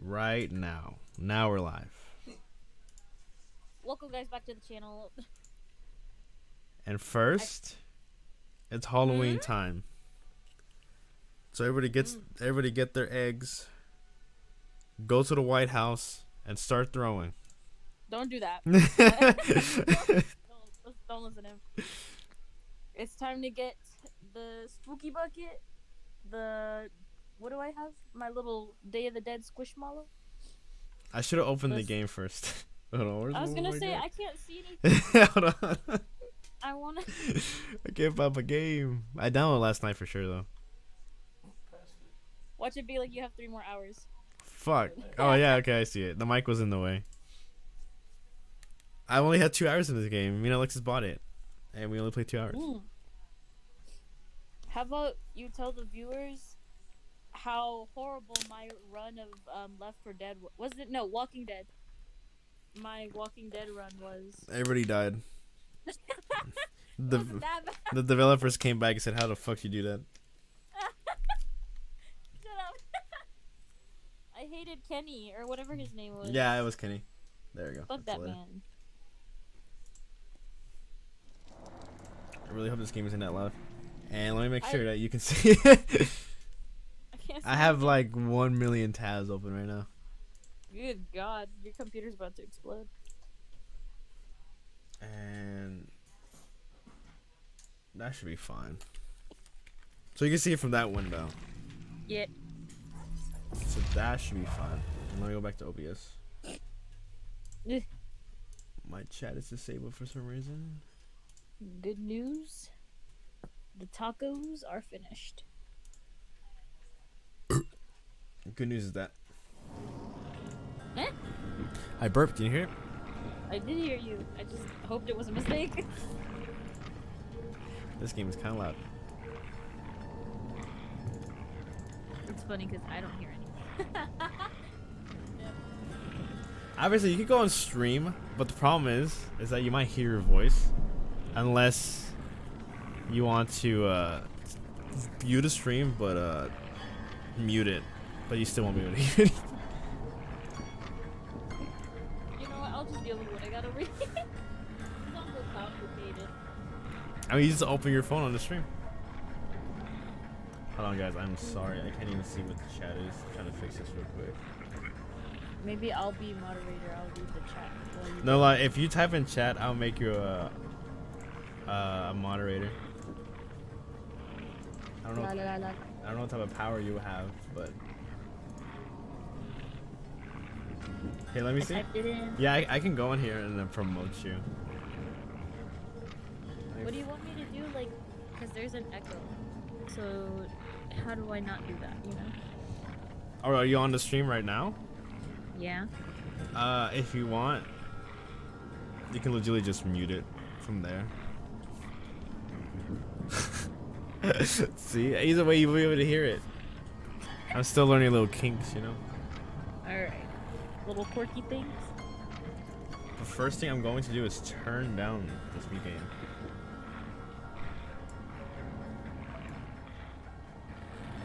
right now. Now we're live. Welcome guys back to the channel. And first, it's Halloween time. So everybody get their eggs. Go to the White House and start throwing. Don't do that. don't listen to him. It's time to get the spooky bucket. What do I have? My little Day of the Dead Squishmallow. I should have opened the game first. Hold on, I was gonna say I can't see anything. Hold on. I wanna. I can't pop a game. I downloaded last night for sure though. Watch it be like you have 3 more hours. Fuck. Oh yeah, okay, I see it. The mic was in the way. I only had 2 hours in this game. Me and Alexis bought it, and we only played 2 hours. How about you tell the viewers how horrible my run of Left 4 Dead was? It no Walking Dead? My Walking Dead run was. Everybody died. Wasn't that bad? The developers came back and said, "How the fuck you do that?" Shut up. I hated Kenny or whatever his name was. Yeah, it was Kenny. There we go. Fuck that man. I really hope this game isn't that loud. And let me make sure that you can see it. I have like 1 million tabs open right now. Good God, your computer's about to explode. And that should be fine. So you can see it from that window. Yeah. So that should be fine. And let me go back to OBS. My chat is disabled for some reason. Good news. The tacos are finished. Good news is that Eh? I burped. Did you hear it? I did hear you. I just hoped it was a mistake. This game is kind of loud. It's funny because I don't hear anything. Obviously, you could go on stream, but the problem is that you might hear your voice, unless you want to view the stream, but mute it. But you still won't be able to hear it. You know what? I'll just deal with what I gotta read. It's not so complicated. I mean, you just open your phone on the stream. Hold on, guys. I'm sorry. I can't even see what the chat is. I'm trying to fix this real quick. Maybe I'll be moderator. I'll read the chat. No, like if you type in chat, I'll make you a moderator. I don't know. I don't know what type of power you have, but hey, let me see. Typed it in. Yeah, I can go in here and then promote you. What do you want me to do? Like, because there's an echo. So, how do I not do that? You know? Oh, are you on the stream right now? Yeah. If you want, you can legitimately just mute it from there. See, either way you'll be able to hear it. I'm still learning little kinks, you know. All right. Little quirky things. The first thing I'm going to do is turn down this Wii game.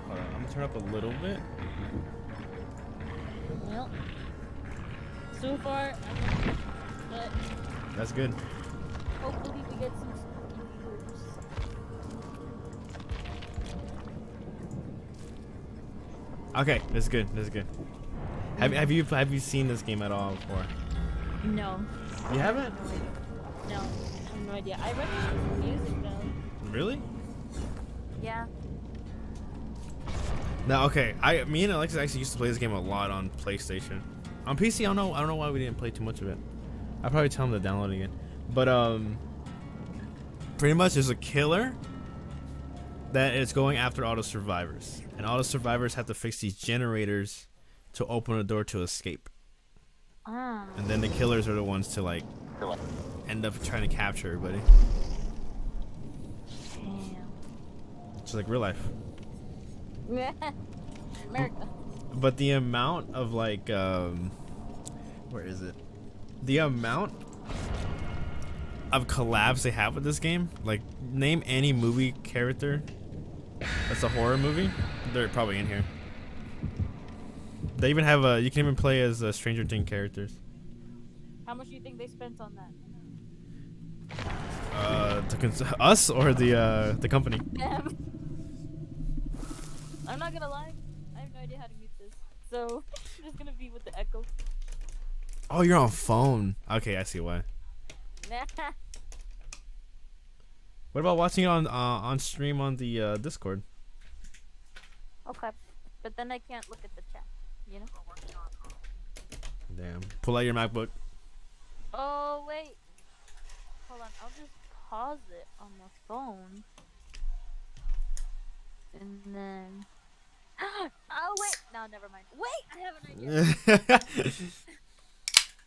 Hold on, I'm gonna turn up a little bit. Well, so far, but That's good. hopefully we get some spooky viewers. Okay, this is good. This is good. Have you seen this game at all before? No. You haven't? No, I have no idea. I recognize the music though. Really? Yeah. No, okay. Me and Alexis actually used to play this game a lot on PlayStation. On PC, I don't know why we didn't play too much of it. I'll probably tell him to download it again. But pretty much there's a killer that is going after all the survivors, and all the survivors have to fix these generators to open a door to escape. And then the killers are the ones to like end up trying to capture everybody. Damn. It's like real life. America. But the amount of like where is it? The amount of collabs they have with this game, like name any movie character that's a horror movie, they're probably in here. They even have a. You can even play as Stranger Things characters. How much do you think they spent on that? Us or the company? Damn. I'm not gonna lie. I have no idea how to mute this, so I'm just gonna be with the echo. Oh, you're on phone. Okay, I see why. What about watching it on stream on the Discord? Okay, but then I can't look at the chat. You know. Damn. Pull out your MacBook. Oh wait. Hold on. I'll just pause it on my phone. And then. Oh wait. No, never mind. Wait, I have an idea.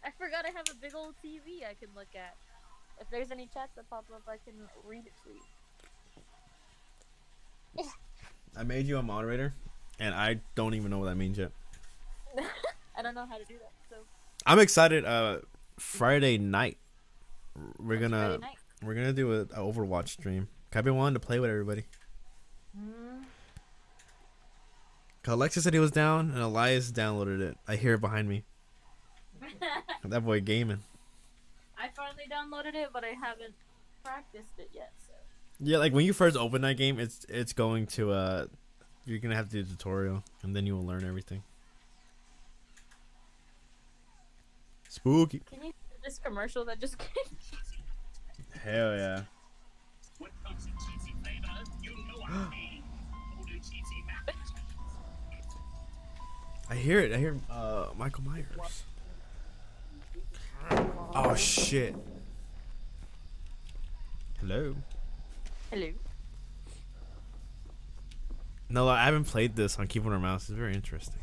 I forgot I have a big old TV I can look at. If there's any chats that pop up, I can read it to you. I made you a moderator, and I don't even know what that means yet. I don't know how to do that, so. I'm excited. Friday night, we're Friday gonna night? do a Overwatch stream. I've been wanting to play with everybody. Alexis said he was down, and Elias downloaded it. I hear it behind me. That boy gaming. I finally downloaded it, but I haven't practiced it yet. So. Yeah, like when you first open that game, it's going to you're gonna have to do a tutorial, and then you will learn everything. Spooky. Can you hear this commercial that just came? Hell yeah. I hear it. I hear Michael Myers. Oh shit. Hello. Hello. No, I haven't played this on keyboard or mouse. It's very interesting.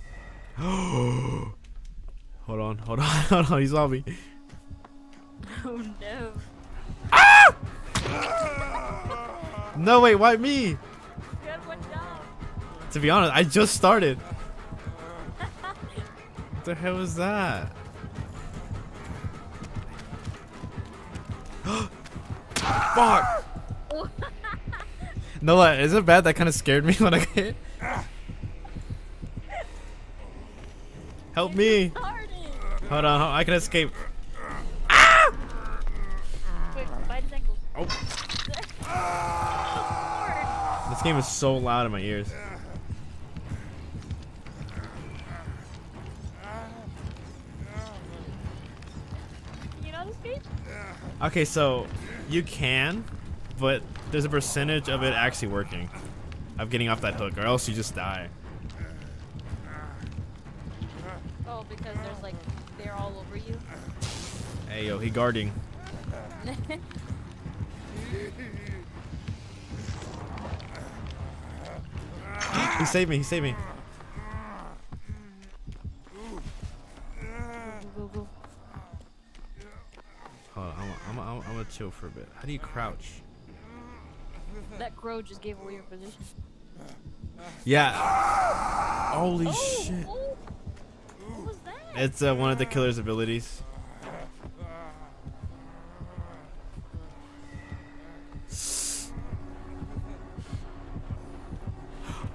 Hold on, hold on, hold on. He saw me. Oh no. Ah! No, wait, why me? You had one down. To be honest, I just started. What the hell was that? Fuck! No, is it bad? That kind of scared me when I hit. Help me! Hold on, I can escape. Ah! Wait, bite his ankle. Oh. This game is so loud in my ears. You know this game? Okay, so you can, but there's a percentage of it actually working, of getting off that hook, or else you just die. Oh, because there's like they're all over you. Hey yo, he guarding. He saved me. He saved me. Go, go, go. Hold on, I'm gonna chill for a bit. How do you crouch? That crow just gave away your position. Yeah. Holy shit. Oh. What was that? It's one of the killer's abilities.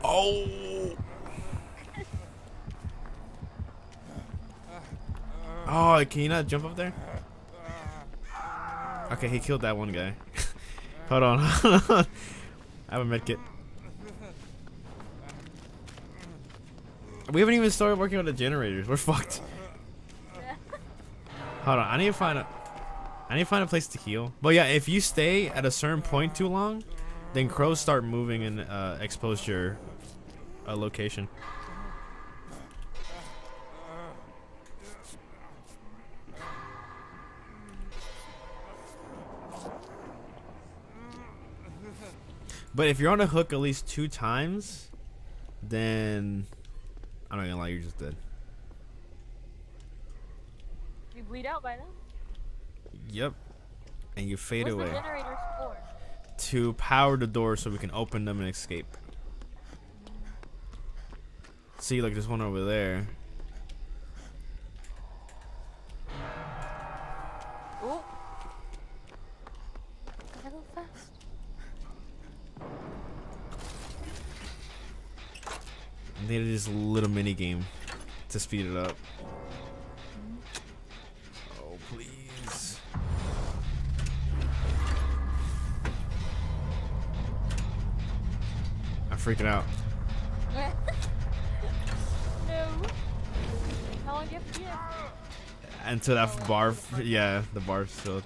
Oh. Oh, can you not jump up there? Okay, he killed that one guy. Hold on. I have a medkit. We haven't even started working on the generators. We're fucked. Hold on. I need to find a place to heal. But yeah, if you stay at a certain point too long, then crows start moving and expose your location. But if you're on a hook at least 2 times, then I'm not gonna lie, you're just dead. You bleed out by then? Yep. And you fade What's away. the generator's for? To power the door so we can open them and escape. See, like there's one over there. Oh. Gotta go fast. I needed this little mini game. to speed it up. Oh, please. I'm freaking out. No. How long do you have to get? Until that bar, yeah, the bar's filled.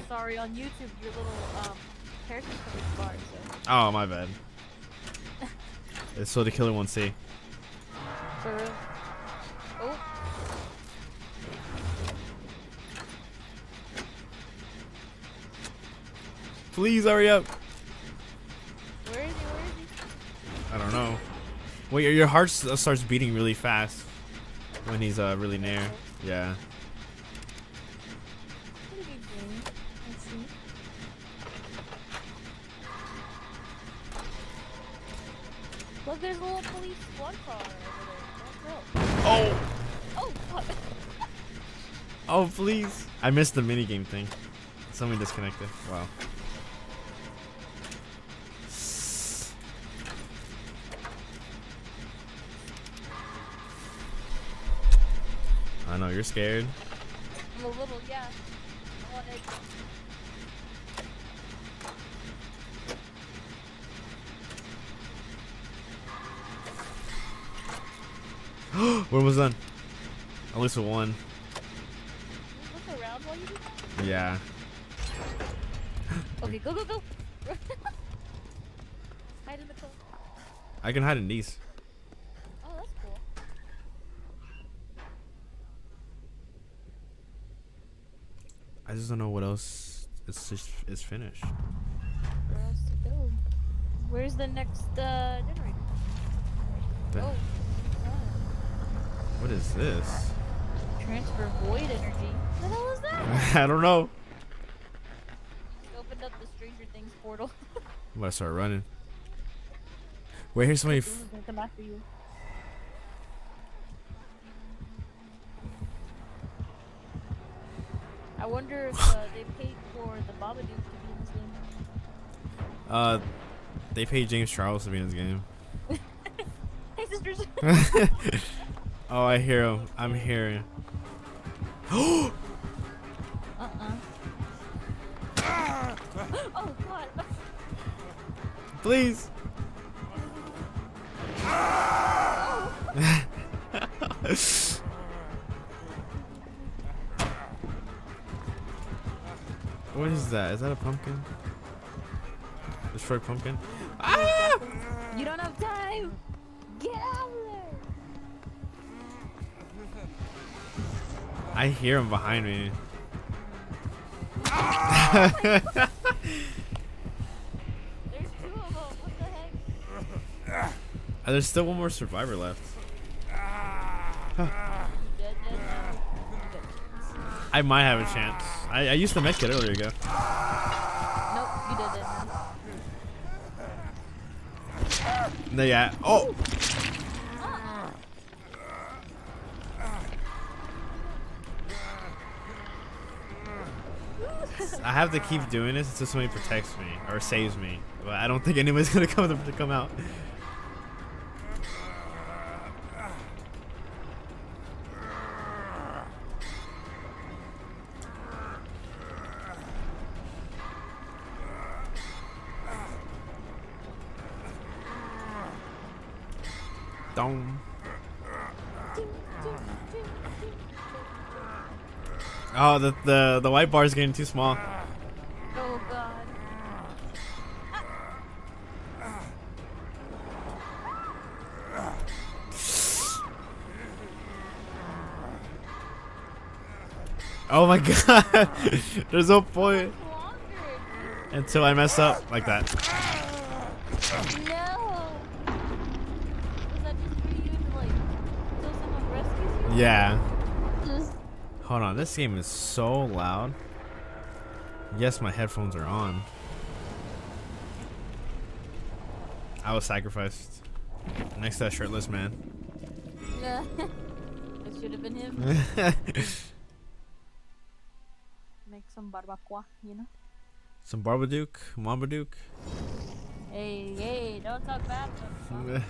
Sorry, on YouTube, your little character comes bar, so. Oh, my bad. It's so the killer won't see. For real. Oh. Please hurry up. Where is he? Where is he? I don't know. Wait, your heart starts beating really fast when he's really near. Yeah. What are you doing? Let's see. Look, there's a little police squad car over there. Let's go. Oh. Oh, fuck. Oh, please. I missed the minigame thing. Somebody disconnected. Wow. I know, you're scared. I'm a little, yeah. I want it. We're almost done. At least with one. Can you look around while you do that? Yeah. Okay, go, go, go. Hide in the cone. I can hide in these. Oh, that's cool. I just don't know what else is finished. Where else to go? Where's the next generator? The- Oh. What is this? Transfer void energy. What the hell is that? I don't know. You opened up the Stranger Things portal. I'm about to start running. Wait, here's somebody. Someone's gonna come after you. I wonder if they paid for the Babadook to be in this game. They paid James Charles to be in this game. Hey, sisters. Oh, I hear him. I'm hearing. Oh God. Please. What is that? Is that a pumpkin? Destroyed pumpkin? Ah! You don't have time. Get out of there. I hear him behind me. There's two of them. What the heck? There's still one more survivor left. Dead now. I might have a chance. I used the med kit earlier ago. Nope, you dead now. No, yeah. Oh! I have to keep doing this until somebody protects me or saves me. But I don't think anybody's gonna come out. Dong. Oh, the white bar is getting too small. Oh God. Oh my God! There's no point Longer. until I mess up like that. No. Was that just for you to like until someone rescues you? Yeah. Just Hold on, this game is so loud. Yes, my headphones are on. I was sacrificed next to that shirtless man. yeah. It should have been him. Make some barbacoa, you know. Some Barbadook, Marmaduke. Hey, hey, don't talk bad about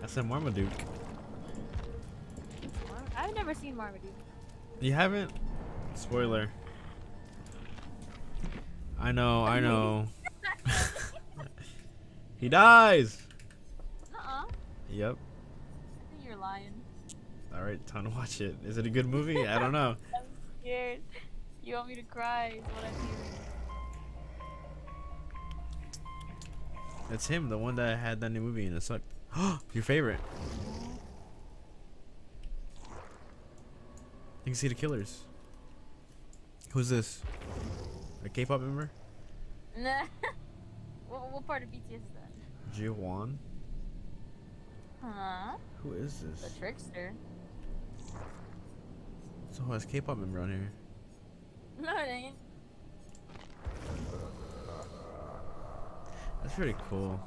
I said Marmaduke. I've never seen Marmaduke. You haven't? Spoiler. I know. He dies! Uh-uh. Yep. I think you're lying. Alright, time to watch it. Is it a good movie? I don't know. I'm scared. You want me to cry is what I'm hearing. It's him, the one that had that new movie and it sucked. Your favorite. You can see the killers. Who's this? A K-pop member? Nah. What part of BTS is that? Jiwon? Huh? Who is The this? trickster. So who has K-pop member on here? No, it ain't. That's pretty cool.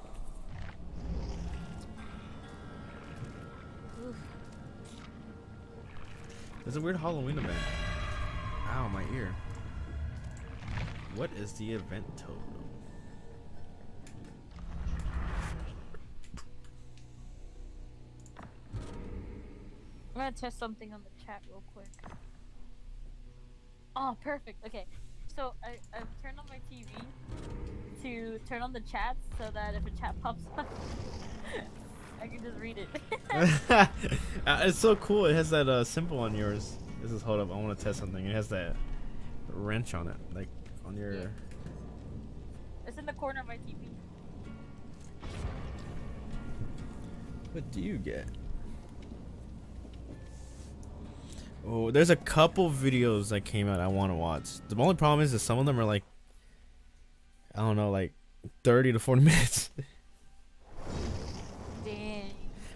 Oof. There's a weird Halloween event. Ow, my ear. What is the event total? I'm gonna test something on the chat real quick. Oh, perfect. Okay. So I've turned on my TV to turn on the chat so that if a chat pops up, I can just read it. It's so cool. It has that symbol on yours. This is, hold up, I want to test something. It has that wrench on it, like on your. Yeah. It's in the corner of my TV. What do you get? Oh, there's a couple videos that came out I want to watch. The only problem is that some of them are like, I don't know, like 30 to 40 minutes. Dang.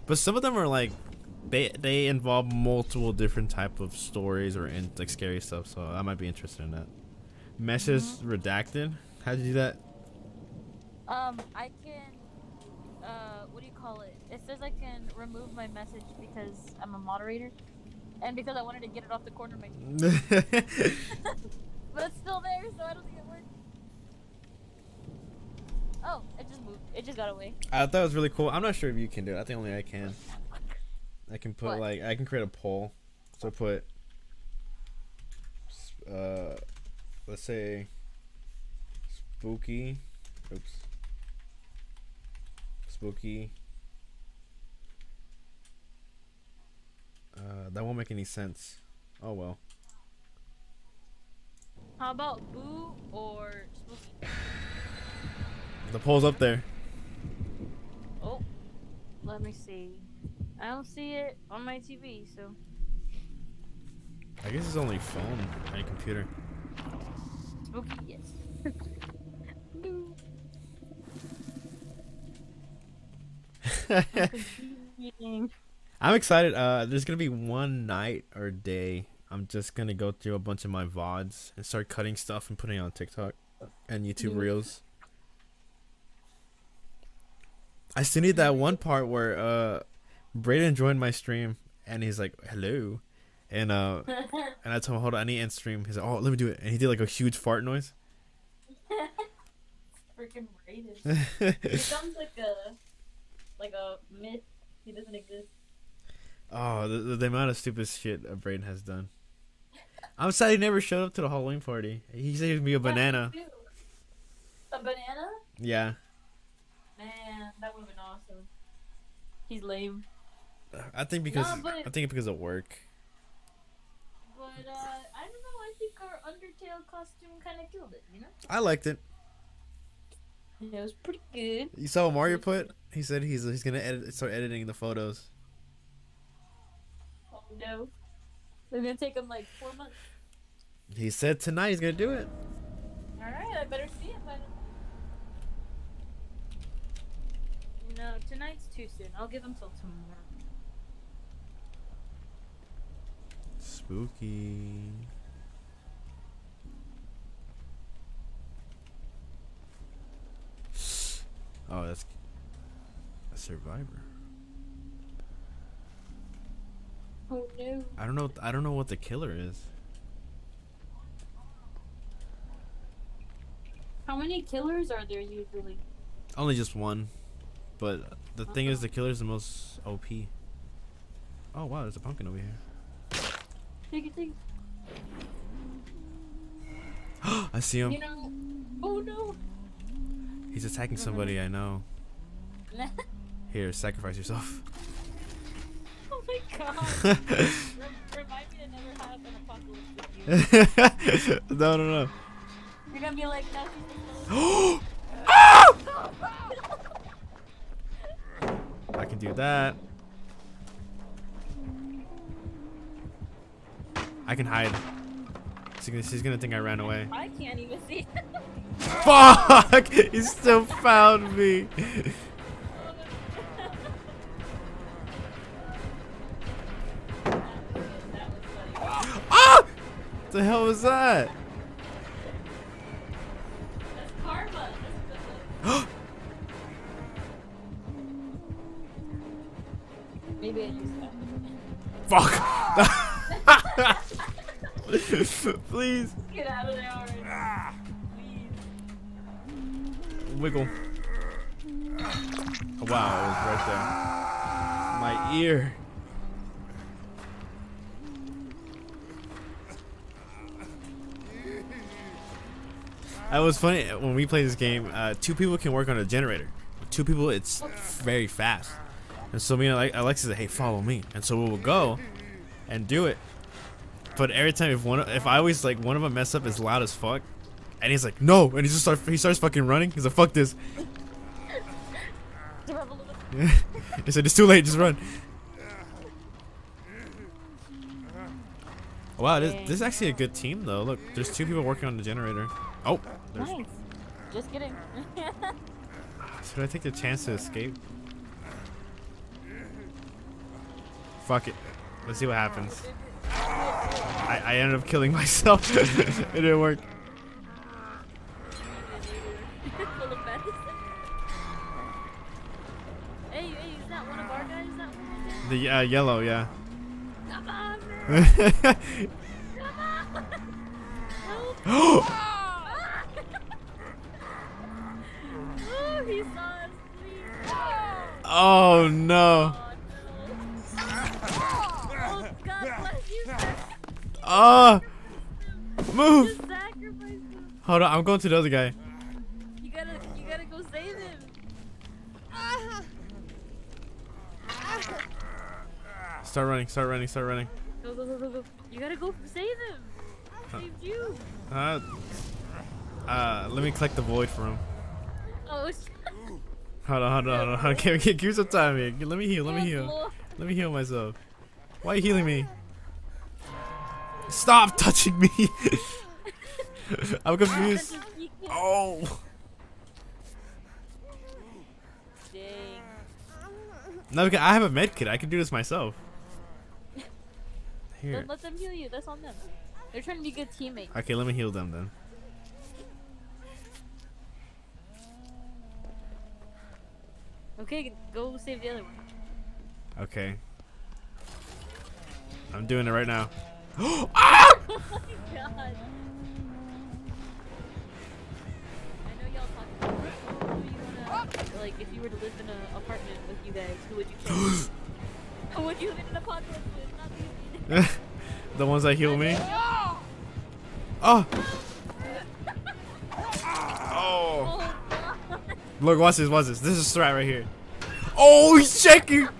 But some of them are like, they involve multiple different type of stories or like scary stuff. So I might be interested in that. Message redacted. How'd you do that? I can, what do you call it? It says I can remove my message because I'm a moderator. And because I wanted to get it off the corner of my TV. But it's still there, so I don't think it worked. Oh, it just moved. It just got away. I thought it was really cool. I'm not sure if you can do it. I think only I can. I can put What? like, I can create a poll. So put, let's say, spooky. Oops. Spooky. That won't make any sense. Oh well. How about Boo or Spooky? The poll's up there. Oh, let me see. I don't see it on my TV, so. I guess it's only phone and computer. Spooky, yes. No. I'm excited. There's gonna be one night or day. I'm just gonna go through a bunch of my VODs and start cutting stuff and putting it on TikTok and YouTube Reels. I still need that one part where Brayden joined my stream and he's like, "Hello," and I told him, "Hold on, I need to end stream." He's like, "Oh, let me do it," and he did like a huge fart noise. Freaking Raiden. It sounds like a myth. He doesn't exist. Oh, the amount of stupid shit Brayden has done. I'm sad he never showed up to the Halloween party. He said he was gonna be a banana. A banana? Yeah. Man, that would have been awesome. He's lame. I think because but of work. But I don't know. I think our Undertale costume kind of killed it. You know? I liked it. Yeah, it was pretty good. You saw what Mario put? He said he's gonna start editing the photos. Oh no, it's gonna take him like 4 months. He said tonight he's gonna do it. All right, I better see it by then. No, tonight's too soon. I'll give him till tomorrow. Spooky. Oh, that's a Survivor. Oh no. I don't know what the killer is. How many killers are there usually? Only just one. But the thing is, the killer's the most OP. Oh wow, there's a pumpkin over here. Take it, take it. I see him. You know. Oh no. He's attacking somebody I know. Here, sacrifice yourself. Oh my god. Remind me to never have an apocalypse with you. No. You're gonna be like, no, I can do that. I can hide. He's gonna think I ran away. I can't even see. Fuck! He still found me. Ah! What the hell was that? That's karma. Maybe I used that. Fuck! Please. Get out of there already. Please. Wiggle. Oh, wow, it was right there. My ear. That was funny when we play this game. 2 people can work on a generator. 2 people, it's very fast. And so me and Alexis said, "Hey, follow me." And so we will go and do it. But every time if I always like one of them mess up as loud as fuck, and he's like, "No," and he starts fucking running. He's like, "Fuck this." He said, "It's too late. Just run." Wow, this is actually a good team though. Look, there's 2 people working on the generator. Oh, there's. Nice. Just kidding. Should I take the chance to escape? Fuck it. Let's see what happens. I ended up killing myself. It didn't work. Hey, is that one of our guys? Is that one of The yellow, yeah. Come on, man. Come on. Help. Oh, he saw us. Please. Oh no. Oh, God bless you, sir. Oh, move. Just sacrifice him. Hold on, I'm going to the other guy. You gotta go save him. Start running. Go. You gotta go save him. I saved you. Let me collect the void from him. Oh, Hold on. Give me some time here. Let me heal. Lord. Let me heal myself. Why are you healing me? Stop touching me. I'm confused. Oh. Dang. No, okay, I have a med kit. I can do this myself. Here. Don't let them heal you. That's on them. They're trying to be good teammates. Okay, let me heal them then. Okay, go save the other one. Okay. I'm doing it right now. Oh my god. I know y'all talk about like, oh, you wanna, like, if you were to live in an apartment with you guys, who would you choose? Who would you live in an apocalypse with? Not these. The ones that heal me. Oh. Oh. Oh god. Look, watch this. This is Strat right here. Oh, he's checking. God,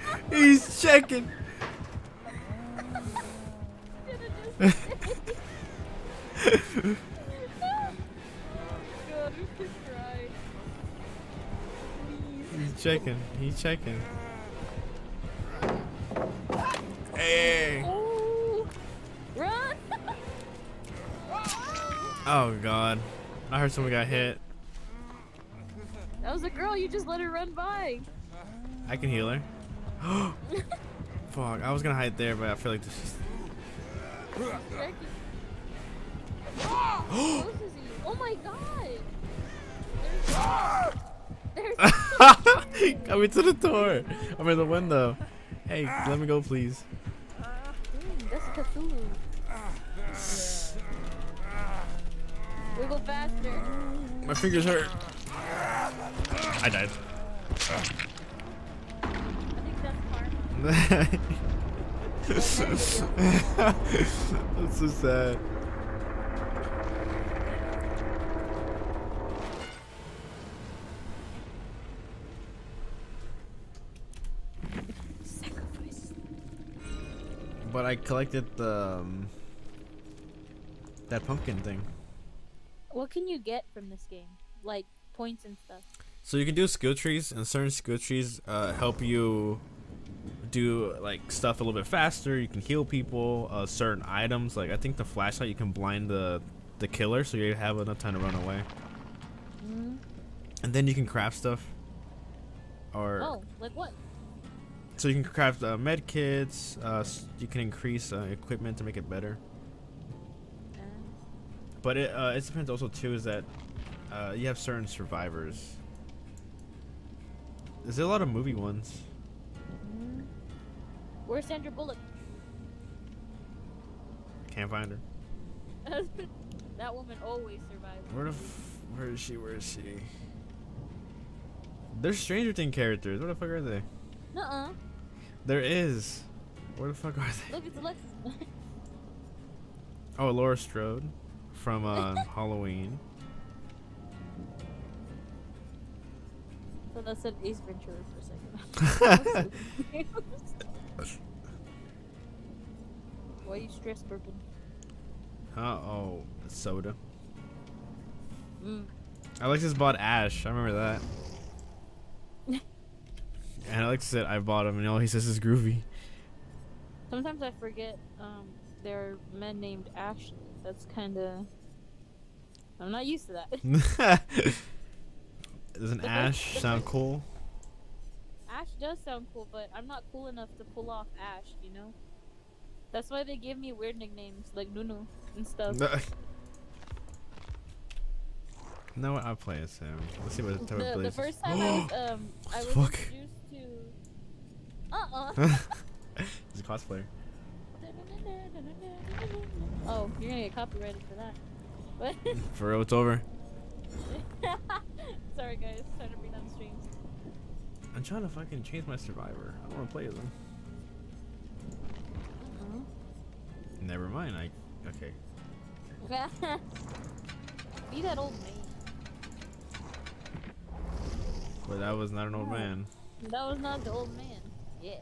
I'm just crying. Please. He's checking. Hey. Oh, run! Oh god. I heard someone got hit. That was a girl. You just let her run by. I can heal her. Fuck, I was gonna hide there, but I feel like this is... Oh my god! There's Coming to the door. I'm in the window. Hey, let me go, please. that's Cthulhu. Wiggle faster. My fingers hurt. I died. That's so sad. Sacrifice. But I collected the that pumpkin thing. What can you get from this game? Like points and stuff. So you can do skill trees, and certain skill trees help you do like stuff a little bit faster. You can heal people. Certain items, like I think the flashlight, you can blind the killer, so you have enough time to run away. Mm. And then you can craft stuff. Or Oh, like what? so you can craft med kits. You can increase equipment to make it better. But it depends also too. Is that you have certain survivors. There's a lot of movie ones. Mm. Where's Sandra Bullock? Can't find her. That woman always survives. Where is she? Where is she? There's Stranger Things characters. Where the fuck are they? Nuh-uh. There is. Where the fuck are they? Look, it's Alexis. Oh, Laura Strode from Halloween. So that said Ace Ventura for a second. Why are you stressed, burping? Oh, soda. Mm. Alexis bought Ash. I remember that. And Alexis said I bought him, and all he says is groovy. Sometimes I forget there are men named Ashley. That's kind of... I'm not used to that. Doesn't Ash sound cool? Ash does sound cool, but I'm not cool enough to pull off Ash, you know? That's why they give me weird nicknames like Nunu and stuff. No, I'll play as him. Let's see what The first time I was fuck? introduced to... He's a cosplayer. Oh, you're gonna get copyrighted for that. What? For real, it's over. Sorry guys, trying to bring down streams. I'm trying to fucking change my survivor. I don't want to play as him. Never mind. Okay. Be that old man. But that was not an old man. That was not the old man. Yeah.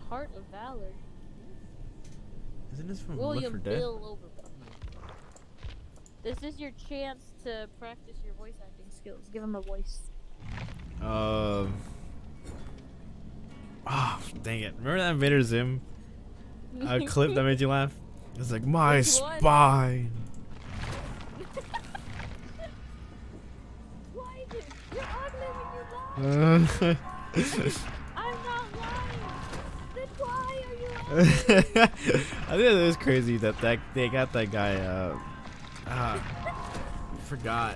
Heart of Valor. Isn't this from William Left 4 Dead? Bill Overbuck. This is your chance to practice your voice acting skills. Give him a voice. Dang it. Remember that Invader Zim clip that made you laugh? It's like, my Which one? spine. Why did you're ugly when you lie? I'm not lying. Then why are you ugly? I think it was crazy that they got that guy. I forgot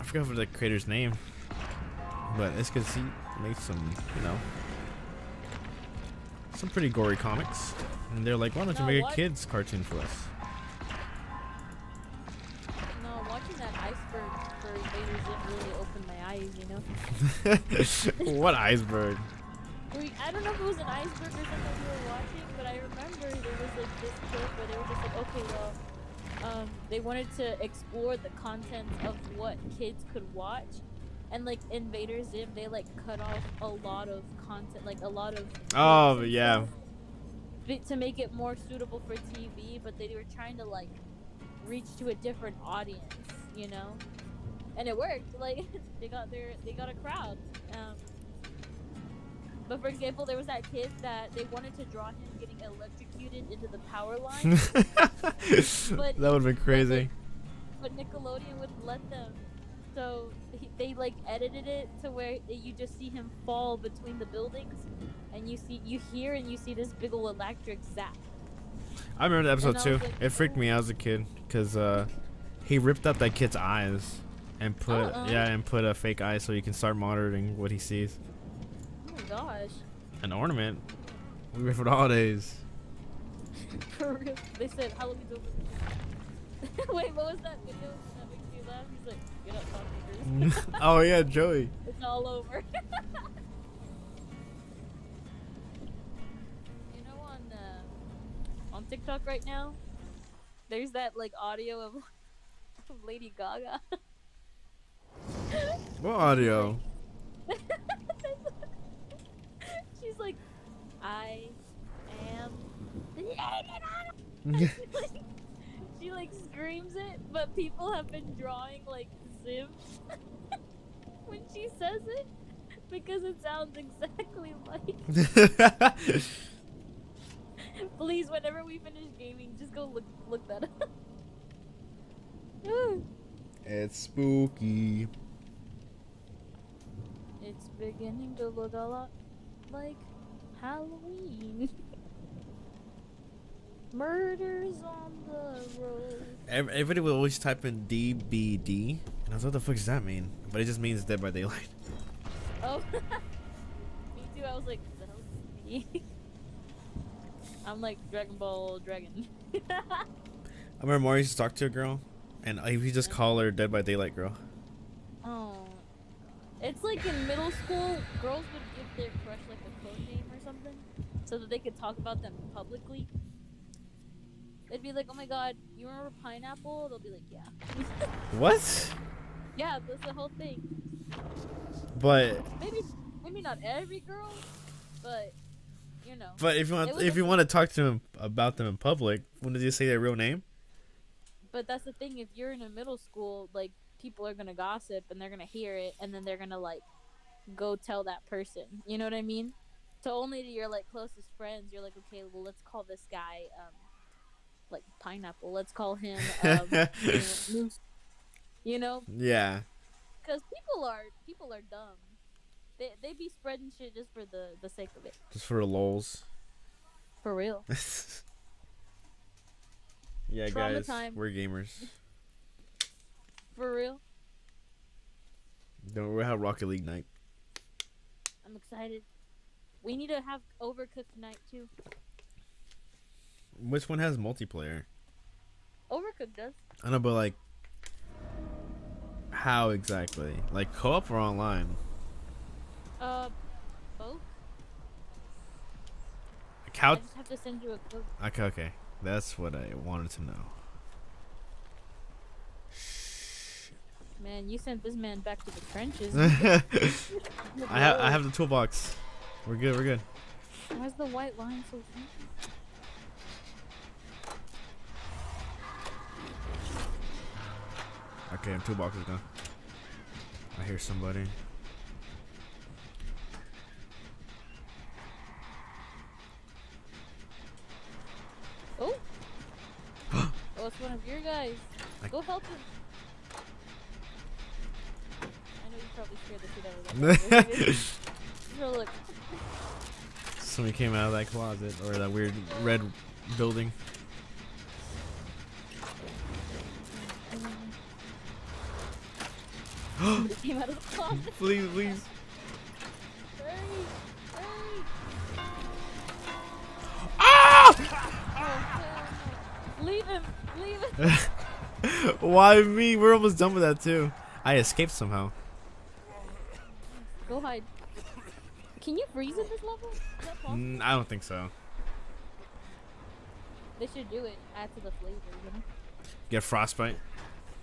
for the creator's name, but it's because he makes some, some pretty gory comics, and they're like, why don't you make a kids cartoon for us? No, watching that iceberg for Invader Zim really opened my eyes, you know? What iceberg? I don't know if it was an iceberg or something we were watching, but I remember there was like this clip where they were just like, okay, well, they wanted to explore the content of what kids could watch, and like Invader Zim, they like cut off a lot of content, like a lot of Yeah, to make it more suitable for TV, but they were trying to like reach to a different audience, you know, and it worked. Like they got a crowd. But for example, there was that kid that they wanted to draw him getting electrocuted into the power line. That would have been crazy. But Nickelodeon wouldn't let them. So they like edited it to where you just see him fall between the buildings, and you hear this big ol' electric zap. I remember the episode too. Like, It freaked me out as a kid because he ripped out that kid's eyes and put put a fake eye so you can start monitoring what he sees. Oh my gosh. An ornament. We wait for the holidays. For real. They said Halloween's over. Wait, what was that video that makes you laugh? He's like, get up, top fingers. Oh yeah, Joey. It's all over. TikTok right now, there's that like audio of Lady Gaga. What audio? She's like, I am Lady Gaga. She like screams it, but people have been drawing like Zim when she says it because it sounds exactly like. Please, whenever we finish gaming, just go look that up. It's spooky. It's beginning to look a lot like Halloween. Murders on the road. Everybody will always type in DBD, and I was like, what the fuck does that mean? But it just means Dead by Daylight. Oh, me too. I was like, what the hell is DBD? I'm like Dragon Ball Dragon. I remember Mario used to talk to a girl, and he just call her Dead by Daylight girl. Oh, it's like in middle school, girls would give their crush like a code name or something, so that they could talk about them publicly. It'd be like, oh my god, you remember Pineapple? They'll be like, yeah. What? Yeah, that's the whole thing. But Maybe not every girl, but you know. But if you want to talk to them about them in public, when did you say their real name? But that's the thing. If you're in a middle school, like people are gonna gossip and they're gonna hear it, and then they're gonna like go tell that person. You know what I mean? So only to your like closest friends, you're like, okay, well let's call this guy like Pineapple. Let's call him Moose. You know? Yeah. Because people are dumb. They be spreading shit just for the sake of it. Just for the lols. For real. Yeah, Trauma guys, time. we're gamers. For real. Don't we have Rocket League night? I'm excited. We need to have Overcooked night too. Which one has multiplayer? Overcooked does. I know, but like, how exactly? Like co-op or online? Both. Like how? I just have to send you a code. Okay, that's what I wanted to know. Man, you sent this man back to the trenches. I have the toolbox. We're good. Why's the white line so thin? Okay, toolbox is gone. I hear somebody. Oh! Oh, it's one of your guys. Go help him. I know you probably scared the shit out of that. Bro, look. Somebody came out of that closet or that weird red building. Somebody came out of the closet. Please. Hurry! Ah! Oh, hell no. Leave him! Why me? We're almost done with that too. I escaped somehow. Go hide. Can you freeze in this level? Is that possible? I don't think so. They should do it. Add to the flavor, you know? Get frostbite.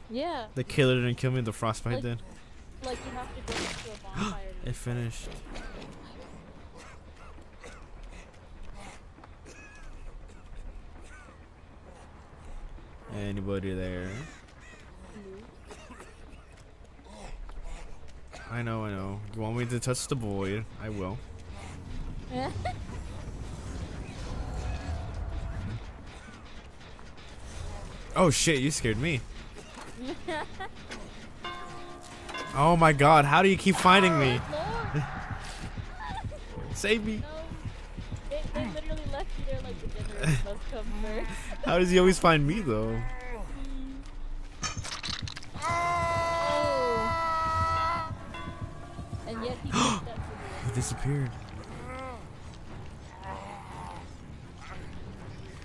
Yeah. The killer didn't kill me. The frostbite Like- did. Like you have to go to a bonfire. It finished. Anybody there? I know. You want me to touch the void? I will. Oh shit, you scared me. Oh my god, how do you keep finding me? Lord. Save me. No. They literally left you there like the generation must come first. How does he always find me though? Oh. And yet he did that to He disappeared.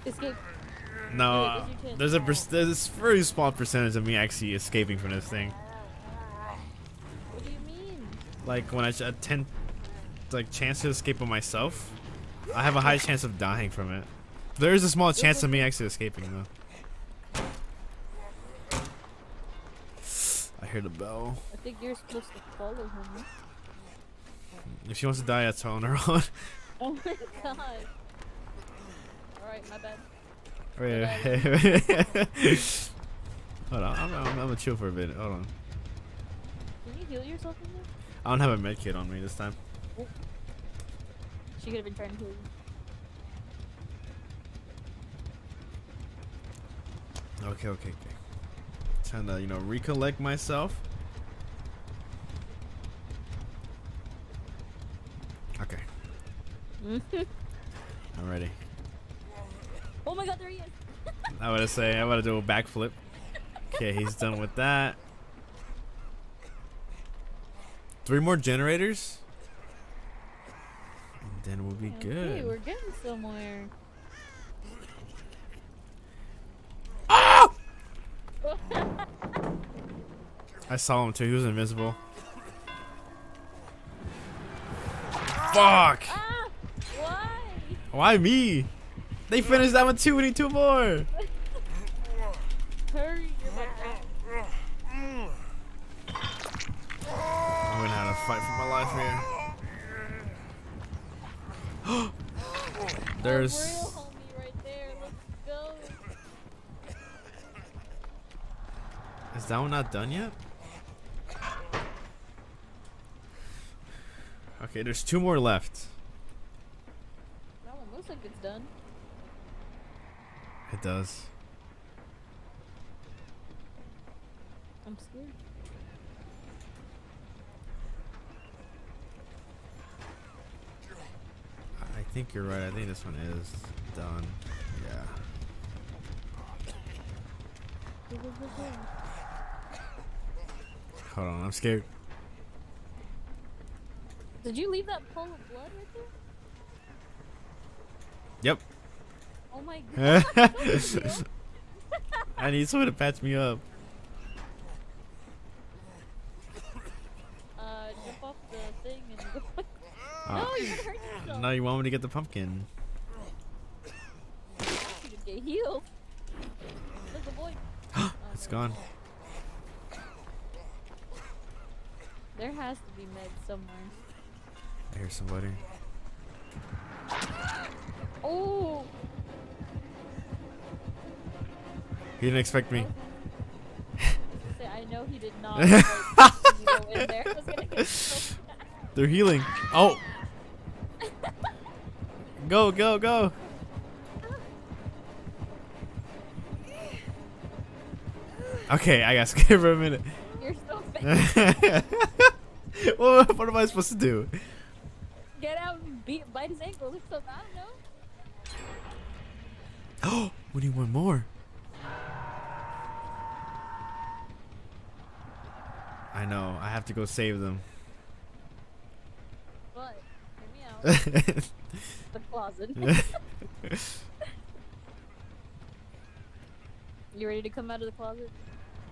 you. Escape. No, Wait, there's a very small percentage of me actually escaping from this thing. What do you mean? Like when I attempt, like chance to escape on myself, I have a high chance of dying from it. There is a small chance of me actually escaping though. I hear the bell. I think you're supposed to follow him. If she wants to die, that's on her own. Oh my god. Alright, my bad. Wait. Hold on, I'm gonna chill for a bit. Hold on. Can you heal yourself in there? I don't have a med kit on me this time. Oh. She could have been trying to heal you. Okay. Trying to, recollect myself. Okay, I'm ready. Oh my god, there he is! I want to do a backflip. Okay, he's done with that. 3 more generators, and then we'll be Okay, good. we're getting somewhere. Ah! I saw him too. He was invisible. Fuck! Ah! Why? Why me? They finished that one too. We need 2 more. Hurry, you're my friend. I'm gonna have to fight for my life here. There's. A real homie right there. Let's go. Is that one not done yet? Okay, there's 2 more left. That one looks like it's done. It does. I'm scared. I think you're right. I think this one is done. Yeah. Go, go, go, go. Hold on, I'm scared. Did you leave that pool of blood right there? Yep. Oh my god. I need someone to patch me up. Jump off the thing and go. Oh. No, you're gonna hurt yourself. Now you want me to get the pumpkin. You could get healed. Look, avoid. It's gone. There has to be meds somewhere. I hear somebody. Oh! He didn't expect me. I know he did not like, go in there. I was gonna get so mad. They're healing. Oh! Go, go, go! Okay, I got scared for a minute. You're so bad. What am I supposed to do? Get out and bite his ankles or something. I don't know. Oh, we need 1 more. I know. I have to go save them. But, hear me out. The closet. You ready to come out of the closet?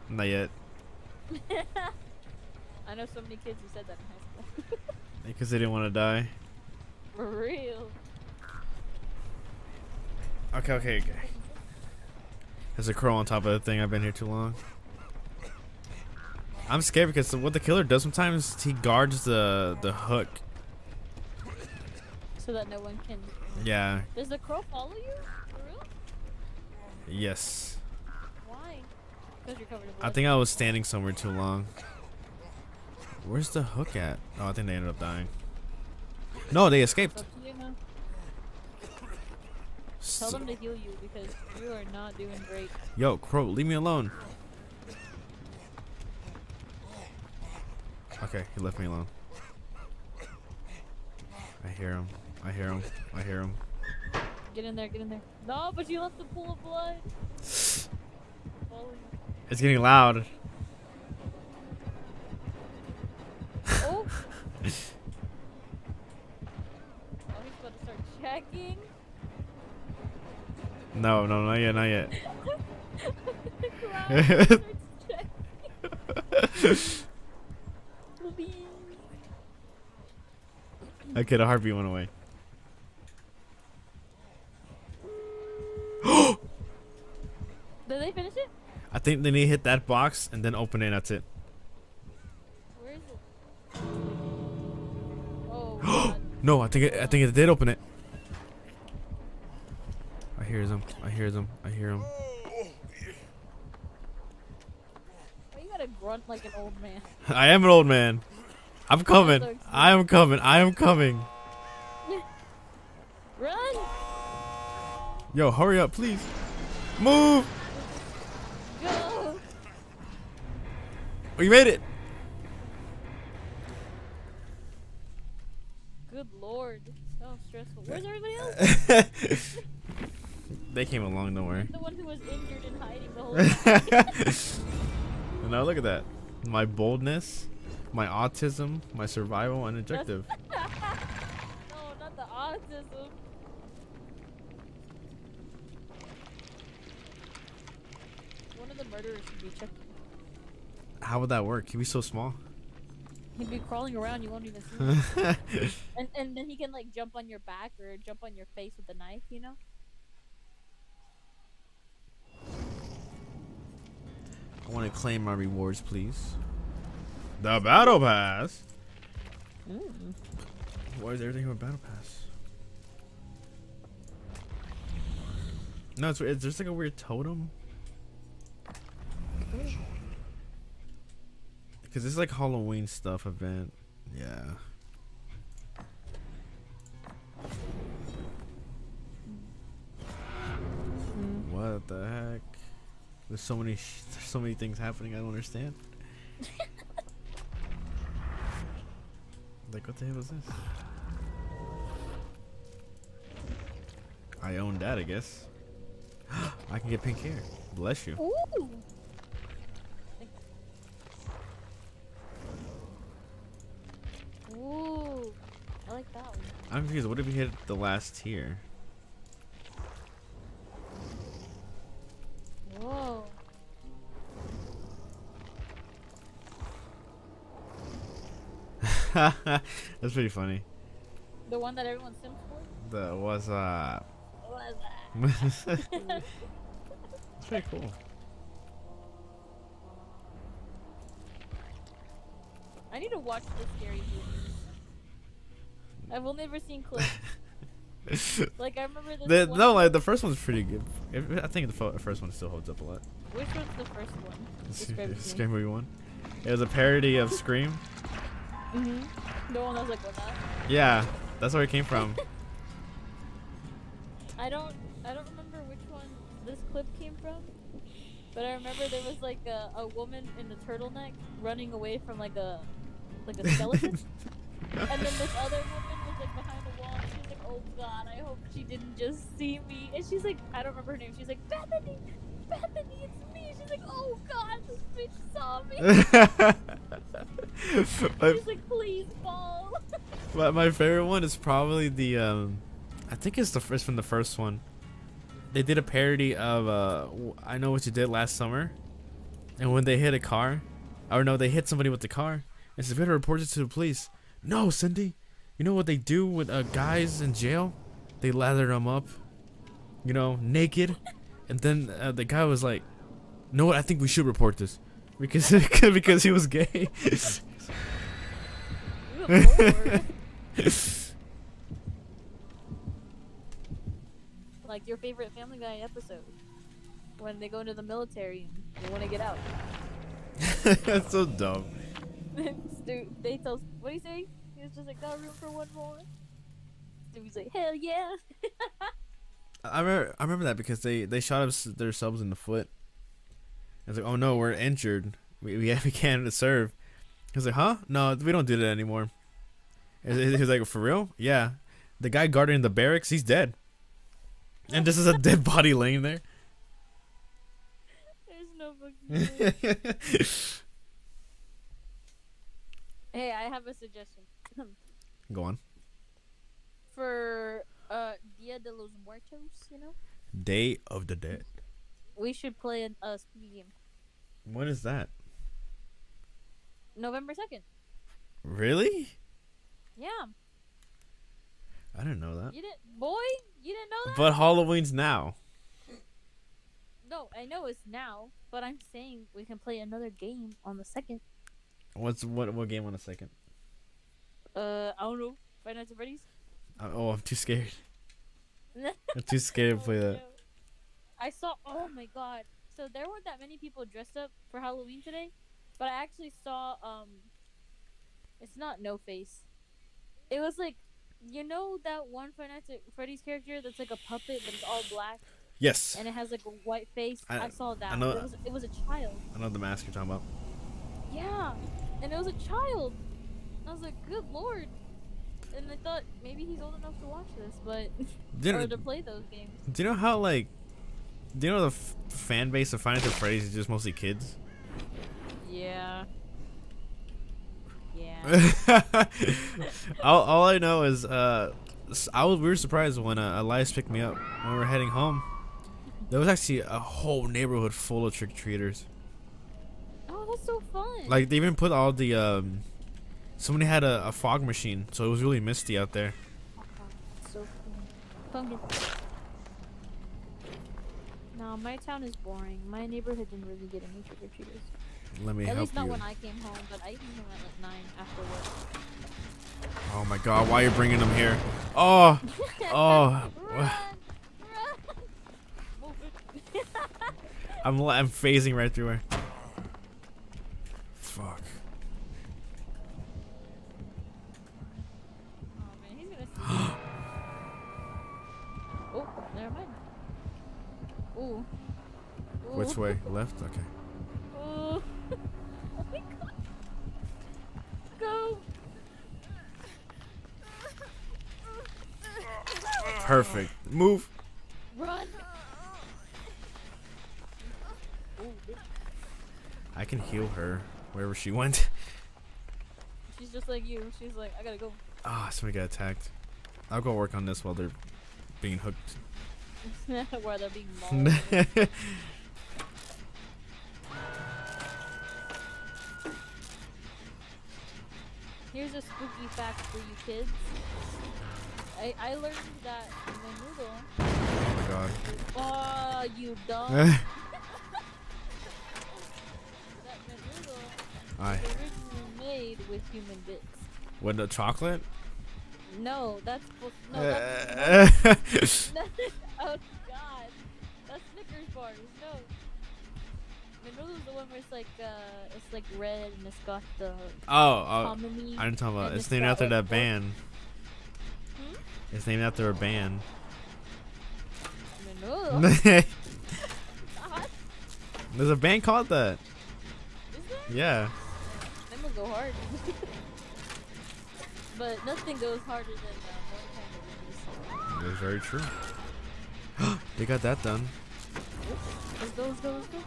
Not yet. I know so many kids who said that in high school. Because they didn't want to die. For real. Okay. There's a crow on top of the thing. I've been here too long. I'm scared because what the killer does sometimes, he guards the hook. So that no one can. Yeah. Does the crow follow you? For real? Yes. Why? Because you're covered in I blood. think I was standing somewhere too long. Where's the hook at? Oh, I think they ended up dying. No, they escaped. Up to you now. Tell them to heal you because you are not doing great. Yo, crow, leave me alone. Okay, he left me alone. I hear him. I hear him. I hear him. Get in there, get in there. No, but you left the pool of blood. Follow you. It's getting loud. Oh! Oh, he's about to start checking. No, not yet, not yet. Cloud starts checking. Please. Okay, the heartbeat went away. Did they finish it? I think they need to hit that box and then open it. That's it. Where is it? Oh God. No, I think it did open it. I hear them. I hear them. I hear them. Why you gotta grunt like an old man? I am an old man. I'm coming. so I am coming. I am coming. Run! Yo, hurry up, please. Move. Go! We made it. Good lord. So stressful. Where's everybody else? They came along, don't worry. The one who was injured and hiding the whole time. Now look at that. My boldness, my autism, my survival and objective. No, not the autism. One of the murderers should be checked. How would that work? He'd be so small. He'd be crawling around, you won't even see him. And then he can like jump on your back or jump on your face with a knife, you know? I want to claim my rewards, please. The battle pass. Why is everything about battle pass? No, it's there's like a weird totem. Because it's like Halloween stuff event. Yeah. What the heck? There's so many things happening I don't understand. Like, what the hell was this? I own that, I guess. I can get pink hair. Bless you. Ooh! Ooh! I like that one. I'm confused. What if we hit the last tier? Whoa. That's pretty funny. The one that everyone sims for? That was What was that? It's pretty cool. I need to watch the scary movies. I've only ever seen clips. Like I remember this one. No, like the first one's pretty good. I think the first one still holds up a lot. Which one's the first one? Describe it to me. Scary Movie 1. It was a parody of Scream. The one that was like, what that? Yeah, that's where it came from. I don't remember which one this clip came from, but I remember there was like a woman in a turtleneck running away from like a skeleton, and then this other woman was like behind the wall. And she's like, "Oh God, I hope she didn't just see me." And she's like, I don't remember her name. She's like, Bethany, it's me. She's like, "Oh God, this bitch saw me." She's like, "Please fall." But my favorite one is probably the I think it's from the first one. They did a parody of I Know What You Did Last Summer, and when they hit a car, or no, they hit somebody with the car, and said, "Better report it to the police." No, Cindy, you know what they do with guys in jail? They lather them up, you know, naked, and then the guy was like, "No, what? I think we should report this because because he was gay." Like your favorite Family Guy episode when they go into the military and they want to get out. That's so dumb. Stu, they tell, what do you say? He was just like, got room for one more. Stewie's like, hell yeah. I remember that because they shot themselves in the foot. I was like, oh no, we're injured. We can't serve. He was like, huh? No, we don't do that anymore. He was like, for real? Yeah. The guy guarding the barracks, he's dead. And this is a dead body laying there. There's no fucking way. Hey, I have a suggestion. Go on. For Dia de los Muertos, you know? Day of the Dead. We should play a spooky game. When is that? November 2nd. Really? Yeah. I didn't know that. You didn't know that? But Halloween's now. No, I know it's now, but I'm saying we can play another game on the second. What game on a second? I don't know. Five Nights at Freddy's. I'm too scared. I'm too scared to play that. No. I saw. Oh my god. So there weren't that many people dressed up for Halloween today, but I actually saw. It's not No Face. It was like, you know that one Five Nights at Freddy's character that's like a puppet, but it's all black. Yes. And it has like a white face. I saw that. I know. It was a child. I know the mask you're talking about. Yeah, and it was a child. I was like, good lord. And I thought maybe he's old enough to watch this, but or to play those games. Do you know how do you know the fan base of Five Nights at Freddy's is just mostly kids? Yeah. Yeah. all I know is we were surprised when Elias picked me up when we were heading home. There was actually a whole neighborhood full of trick-or-treaters. Oh, that's so fun. Like they even put all the somebody had a fog machine, so it was really misty out there. Oh, that's so cool. Pumpkin. No, my town is boring. My neighborhood didn't really get any trick-or-treaters. Let me At help least not you. when I came home, but I came home at like 9 after work. Oh my god, why are you bringing them here? Oh, oh. Run! Move it. I'm phasing right through her. Fuck. Oh man, he's gonna see me. Oh, never mind. Ooh. Ooh. Which way? Left? Okay. Ooh. Oh my god. Go. Perfect. Move. Run. Ooh, bitch. I can heal her wherever she went. She's just like you. She's like, I gotta go. Ah, somebody got attacked. I'll go work on this while they're being hooked. Where they're being mauled. Here's a spooky fact for you kids. I learned that menudo. Oh my god. Oh, you dumb. That menudo Aye. was originally made with human bits. What, the chocolate? No, that's supposed no, that's oh god. That's Snickers bars, no. Menudo's the one where it's like red and it's got the Oh, hominy. I didn't talk about and it. It's it's named got, after like, that pork. band. Hmm? It's named after a band. Menudo? There's God, a band called that. is there? Yeah. Them will go hard. But nothing goes harder than one kind of release. That's very true. They got that done. Let's go, let's go, let's go.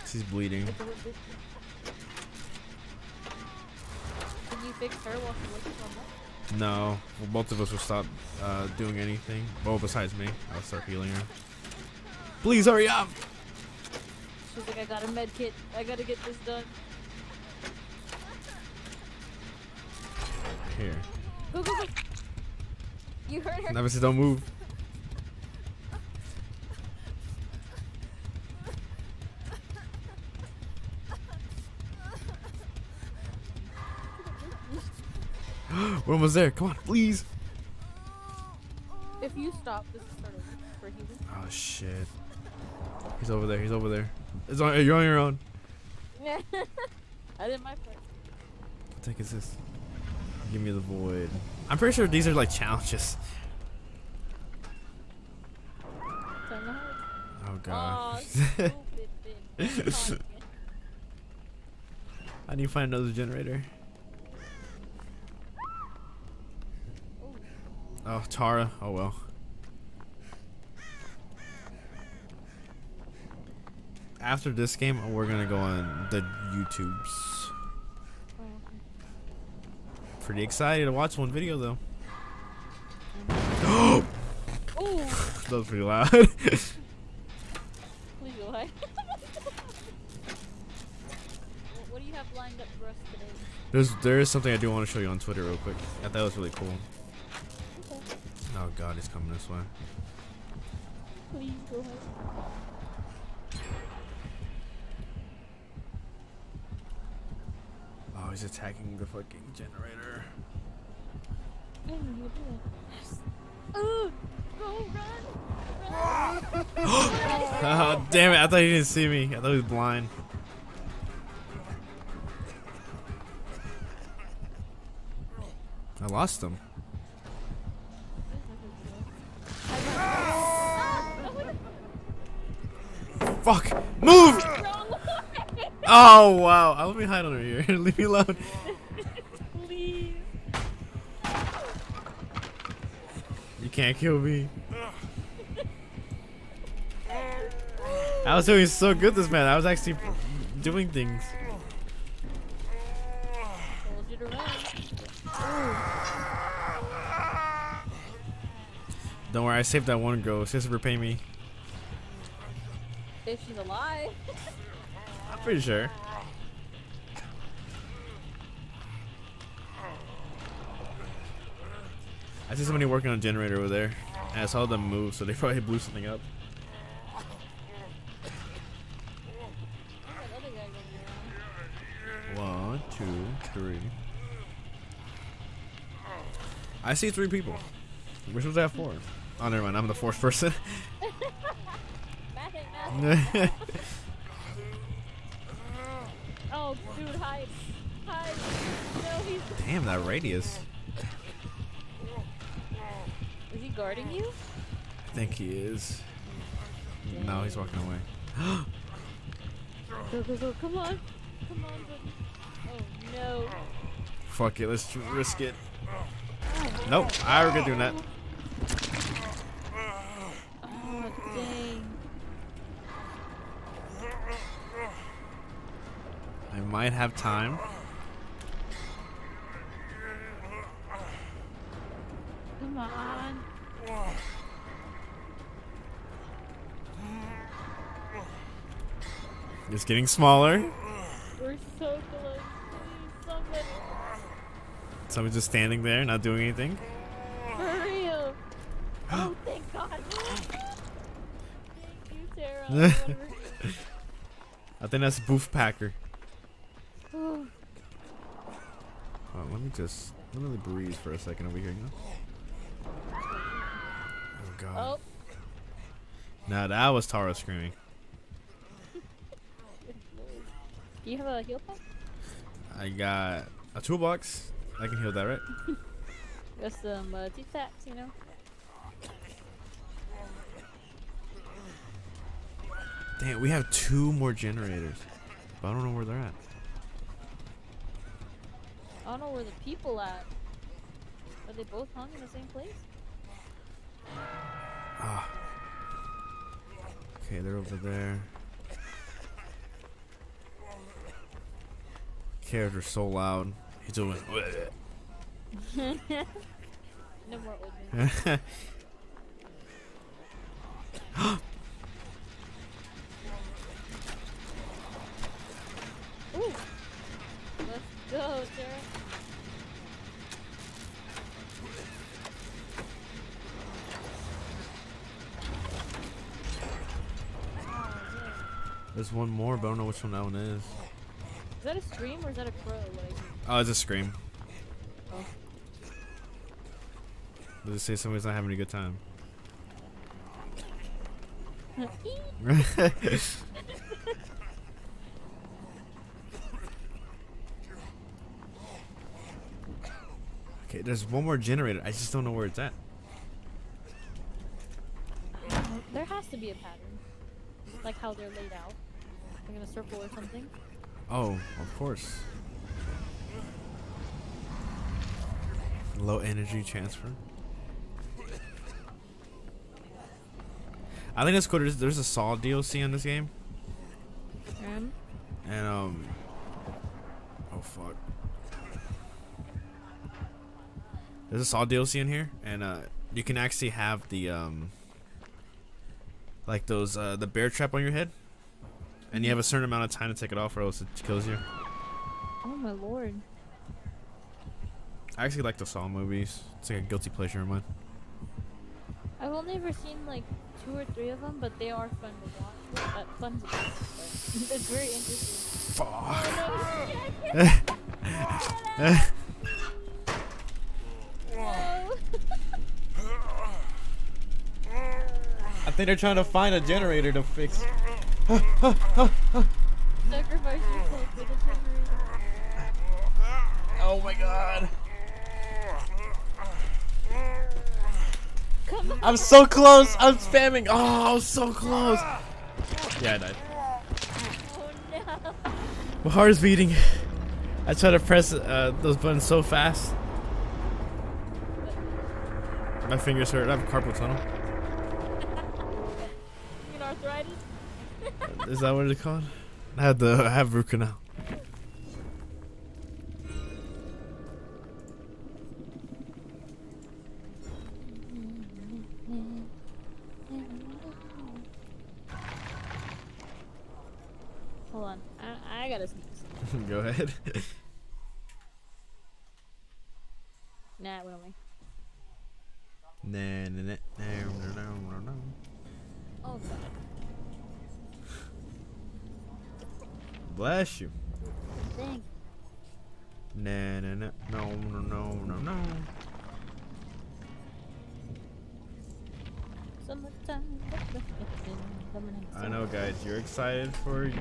She's bleeding. Let's go, let's go. Can you fix her while she's looking on that? No. Well, both of us will stop doing anything. Well, besides me. I'll start healing her. Please hurry up! She's like, I got a med kit. I gotta get this done. Here. Go, go, go. You heard her. Never said don't move. We're almost there. Come on, please. If you stop, this is start over for healing. Oh shit. He's over there. He's over there. You're on your own. I did my part. What the heck is this? Give me the void. I'm pretty sure these are like challenges. Time to hide. Oh god. Aw, stupid bitch. I need to find another generator. Oh, Tara. Oh well. After this game, we're gonna go on the YouTubes. Pretty excited to watch one video though. Ooh, That was pretty loud. please go hide. What do you have lined up for us today? There is something I do want to show you on Twitter real quick. I thought it was really cool. Okay. Oh god, he's coming this way. Please go ahead. Oh, he's attacking the fucking generator. I didn't know do that. Ooh, go run! Oh, damn it. I thought he didn't see me. I thought he was blind. I lost him. Fuck! Move! Oh, wow. Let me hide under here. Leave me alone. Please. You can't kill me. I was doing so good this man. I was actually doing things. Told you to run. Don't worry, I saved that one girl. She has to repay me. If she's alive. I'm pretty sure. I see somebody working on a generator over there. And I saw them move, so they probably blew something up. That other guy going around. 1, 2, 3. I see 3 people. We're supposed to have 4. Oh, never mind. I'm the 4th person. Matt. Oh, dude, hide. Hide. No, he's. Damn, that radius. Is he guarding you? I think he is. No, he's walking away. Go, go, go. Come on. Come on, buddy. Oh, no. Fuck it. Let's risk it. Nope. I regret doing that. Oh, dang. I might have time. Come on. It's getting smaller. We're so close. Please, somebody. Someone's just standing there, not doing anything. For real. Oh, thank God. Thank you, Tara. I think that's Boof Packer. Oh, Let me breathe for a second over here. You know? Oh God. oh. Nah, that was Tara screaming. Do you have a heal pack? I got a toolbox. I can heal that, right? Got some T-Tacs, you know? Damn, we have 2 more generators. But I don't know where they're at. I don't know where the people at. Are they both hung in the same place? Ah. Okay, they're over there. Character's so loud. He's doing. No more old men. Ooh. Let's go, Tara. There's one more, but I don't know which one that one is. Is that a scream or is that a crow? Like, Oh, it's a scream. oh. Does it say somebody's not having a good time? Okay, there's one more generator. I just don't know where it's at. There has to be a pattern. Like how they're laid out. Like in a circle or something. Oh, of course. Low energy transfer. I think that's cool. There's a Saw DLC in this game. And oh fuck. There's a Saw DLC in here, and you can actually have the like those the bear trap on your head, and you have a certain amount of time to take it off, or else it kills you. Oh my lord. I actually like the Saw movies. It's like a guilty pleasure of mine. I've only ever seen like 2 or 3 of them, but they are fun to watch. Fun to watch. It's very interesting. Fuck. Oh, no, get out! No. I think they're trying to find a generator to fix. Sacrifice yourself for the generator. Oh my god. Come on. I'm so close. I'm spamming. Oh, I'm so close. Yeah, I died. Oh no. My heart is beating. I try to press those buttons so fast. My fingers hurt. I have carpal tunnel. You mean arthritis? Is that what it's called? I have root canal. Hold on. I gotta sneeze. Go ahead. Nah, what am I? Nah, nah, nah, nah, nah, nah, nah. Oh god. Bless you. Dang. Nah, nah, nah, no, no, no, no, no. Summertime. I know, guys, you're excited for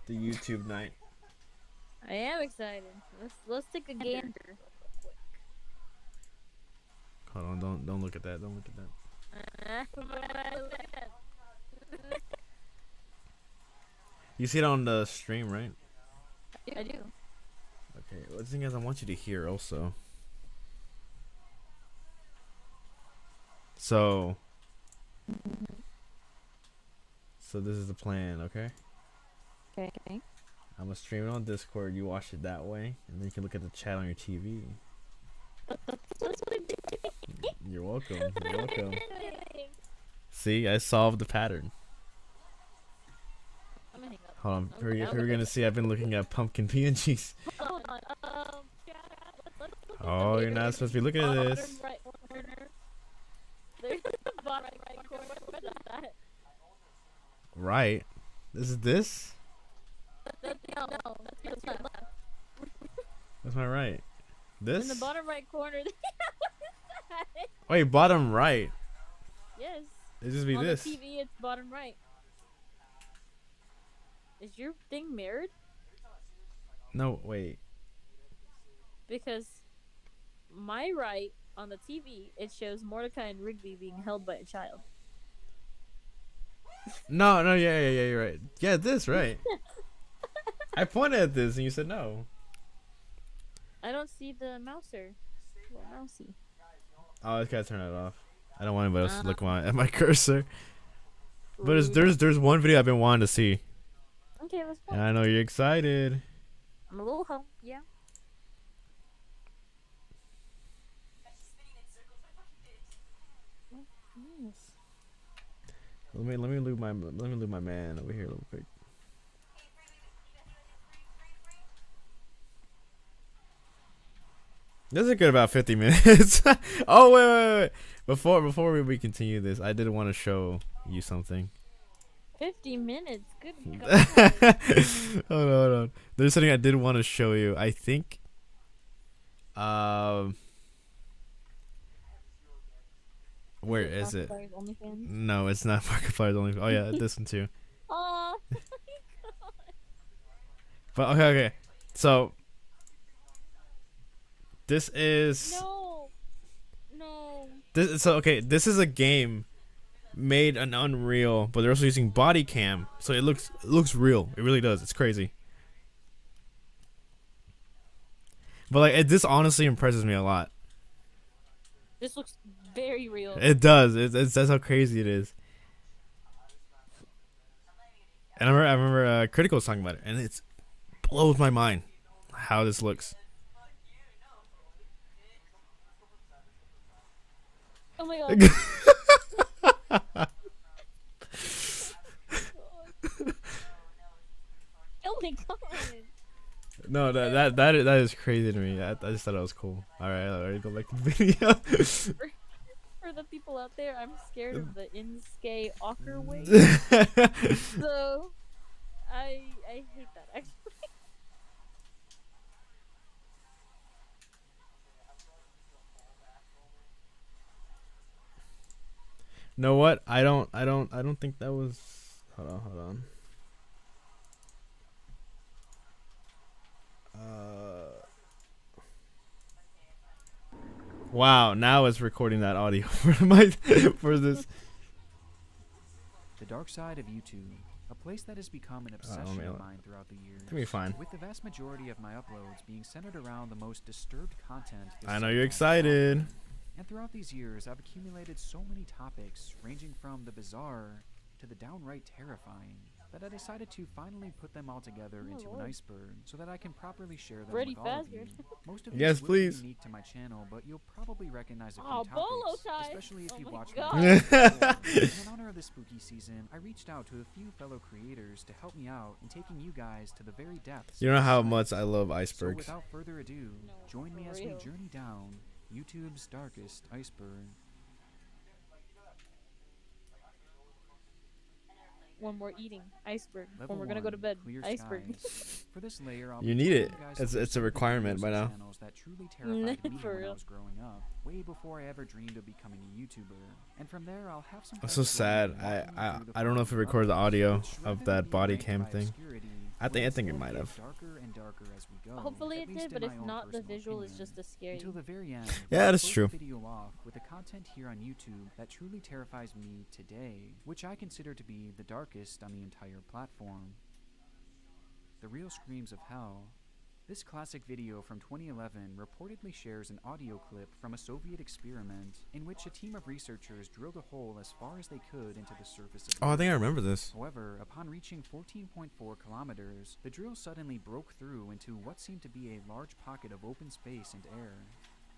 the YouTube night. I am excited. Let's take a gander. Hold on, don't look at that. Don't look at that. You see it on the stream, right? I do. Okay. Well, the thing is, I want you to hear also. So this is the plan, okay? Okay. I'm gonna stream it on Discord. You watch it that way, and then you can look at the chat on your TV. You're welcome. You're welcome. See, I solved the pattern. I'm gonna hang up. Hold on. Okay, If you're gonna see, I've been looking at pumpkin PNGs. Hold on. Let's look at Oh, the you're not supposed to be looking at bottom this. right corner. There's the bottom right corner. What is that? Right. This is this? That's your left. That's my right. This? In the bottom right corner. What is that? Wait, bottom right. Yes. It just be On this. the TV, it's bottom right. Is your thing mirrored? No, wait. Because my right on the TV, it shows Mordecai and Rigby being held by a child. No, yeah, you're right. Yeah, this, right. I pointed at this and you said no. I don't see the mouser. Well, mousey. Oh, I gotta turn it off. I don't want anybody else to look at my cursor. But there's one video I've been wanting to see. Okay, let's go. And I know you're excited. I'm a little home. Yeah. Nice. Let me loop my man over here real quick. This is good about 50 minutes. Oh wait. Before we continue this, I did want to show you something. 50 minutes. Good God. Hold on. There's something I did want to show you. I think where is it? No, it's not Markiplier's only. Oh yeah, this one too. Oh. But okay. So this is No. This is a game made an Unreal, but they're also using body cam, so it looks real. It really does. It's crazy. But like this honestly impresses me a lot. This looks very real. It does. That's how crazy it is. And I remember Critical was talking about it, and it blows my mind how this looks. Oh my God. Oh my God. No, that is crazy to me. I just thought it was cool. All right, go back to the video. For the people out there, I'm scared of the Inskay Ocker wave. So I hate that actually. Know what? I don't think that was. Hold on. Wow, now it's recording that audio for my for this. The dark side of YouTube, a place that has become an obsession of mine throughout the years. It'll be fine. With the vast majority of my uploads being centered around the most disturbed content. I know you're excited. And throughout these years, I've accumulated so many topics, ranging from the bizarre to the downright terrifying, that I decided to finally put them all together into an iceberg so that I can properly share them with all of you. Most of these will be unique to my channel, but you'll probably recognize a few topics, especially if you watch my videos. In honor of this spooky season, I reached out to a few fellow creators to help me out in taking you guys to the very depths. You know how much I love icebergs. So without further ado, join me as we journey down YouTube's darkest iceberg. When we're eating iceberg. When we're gonna go to bed, iceberg. For this layer, you need it. It's a requirement by now. That truly terrified me when I was growing up, way before I ever dreamed of becoming a YouTuber. And from there, I'll have some. That's so sad. I don't know if it recorded the audio of that body cam thing. I think it might have. Hopefully it did, but if not, the visual is just as scary. Until the very end. Yeah, that's true. Video off with the content here on YouTube that truly terrifies me today, which I consider to be the darkest on the entire platform. The Real Screams of Hell. This classic video from 2011 reportedly shares an audio clip from a Soviet experiment in which a team of researchers drilled a hole as far as they could into the surface of the Earth. I think I remember this. However, upon reaching 14.4 kilometers, the drill suddenly broke through into what seemed to be a large pocket of open space and air.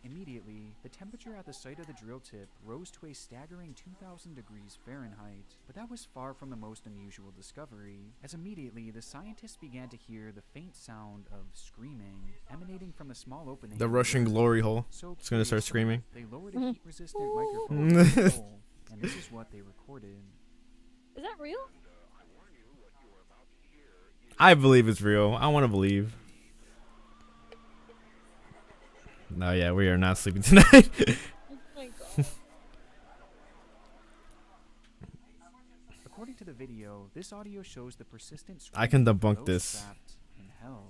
Immediately, the temperature at the site of the drill tip rose to a staggering 2,000 degrees Fahrenheit, but that was far from the most unusual discovery, as immediately the scientists began to hear the faint sound of screaming emanating from the small opening. The Russian glory hole. So it's gonna start screaming. They lowered a heat-resistant microphone into the hole, and this is what they recorded. Is that real? I believe it's real. I want to believe. No, yeah, we are not sleeping tonight. Oh my god. According to the video, this audio shows the persistent I can debunk this. In hell.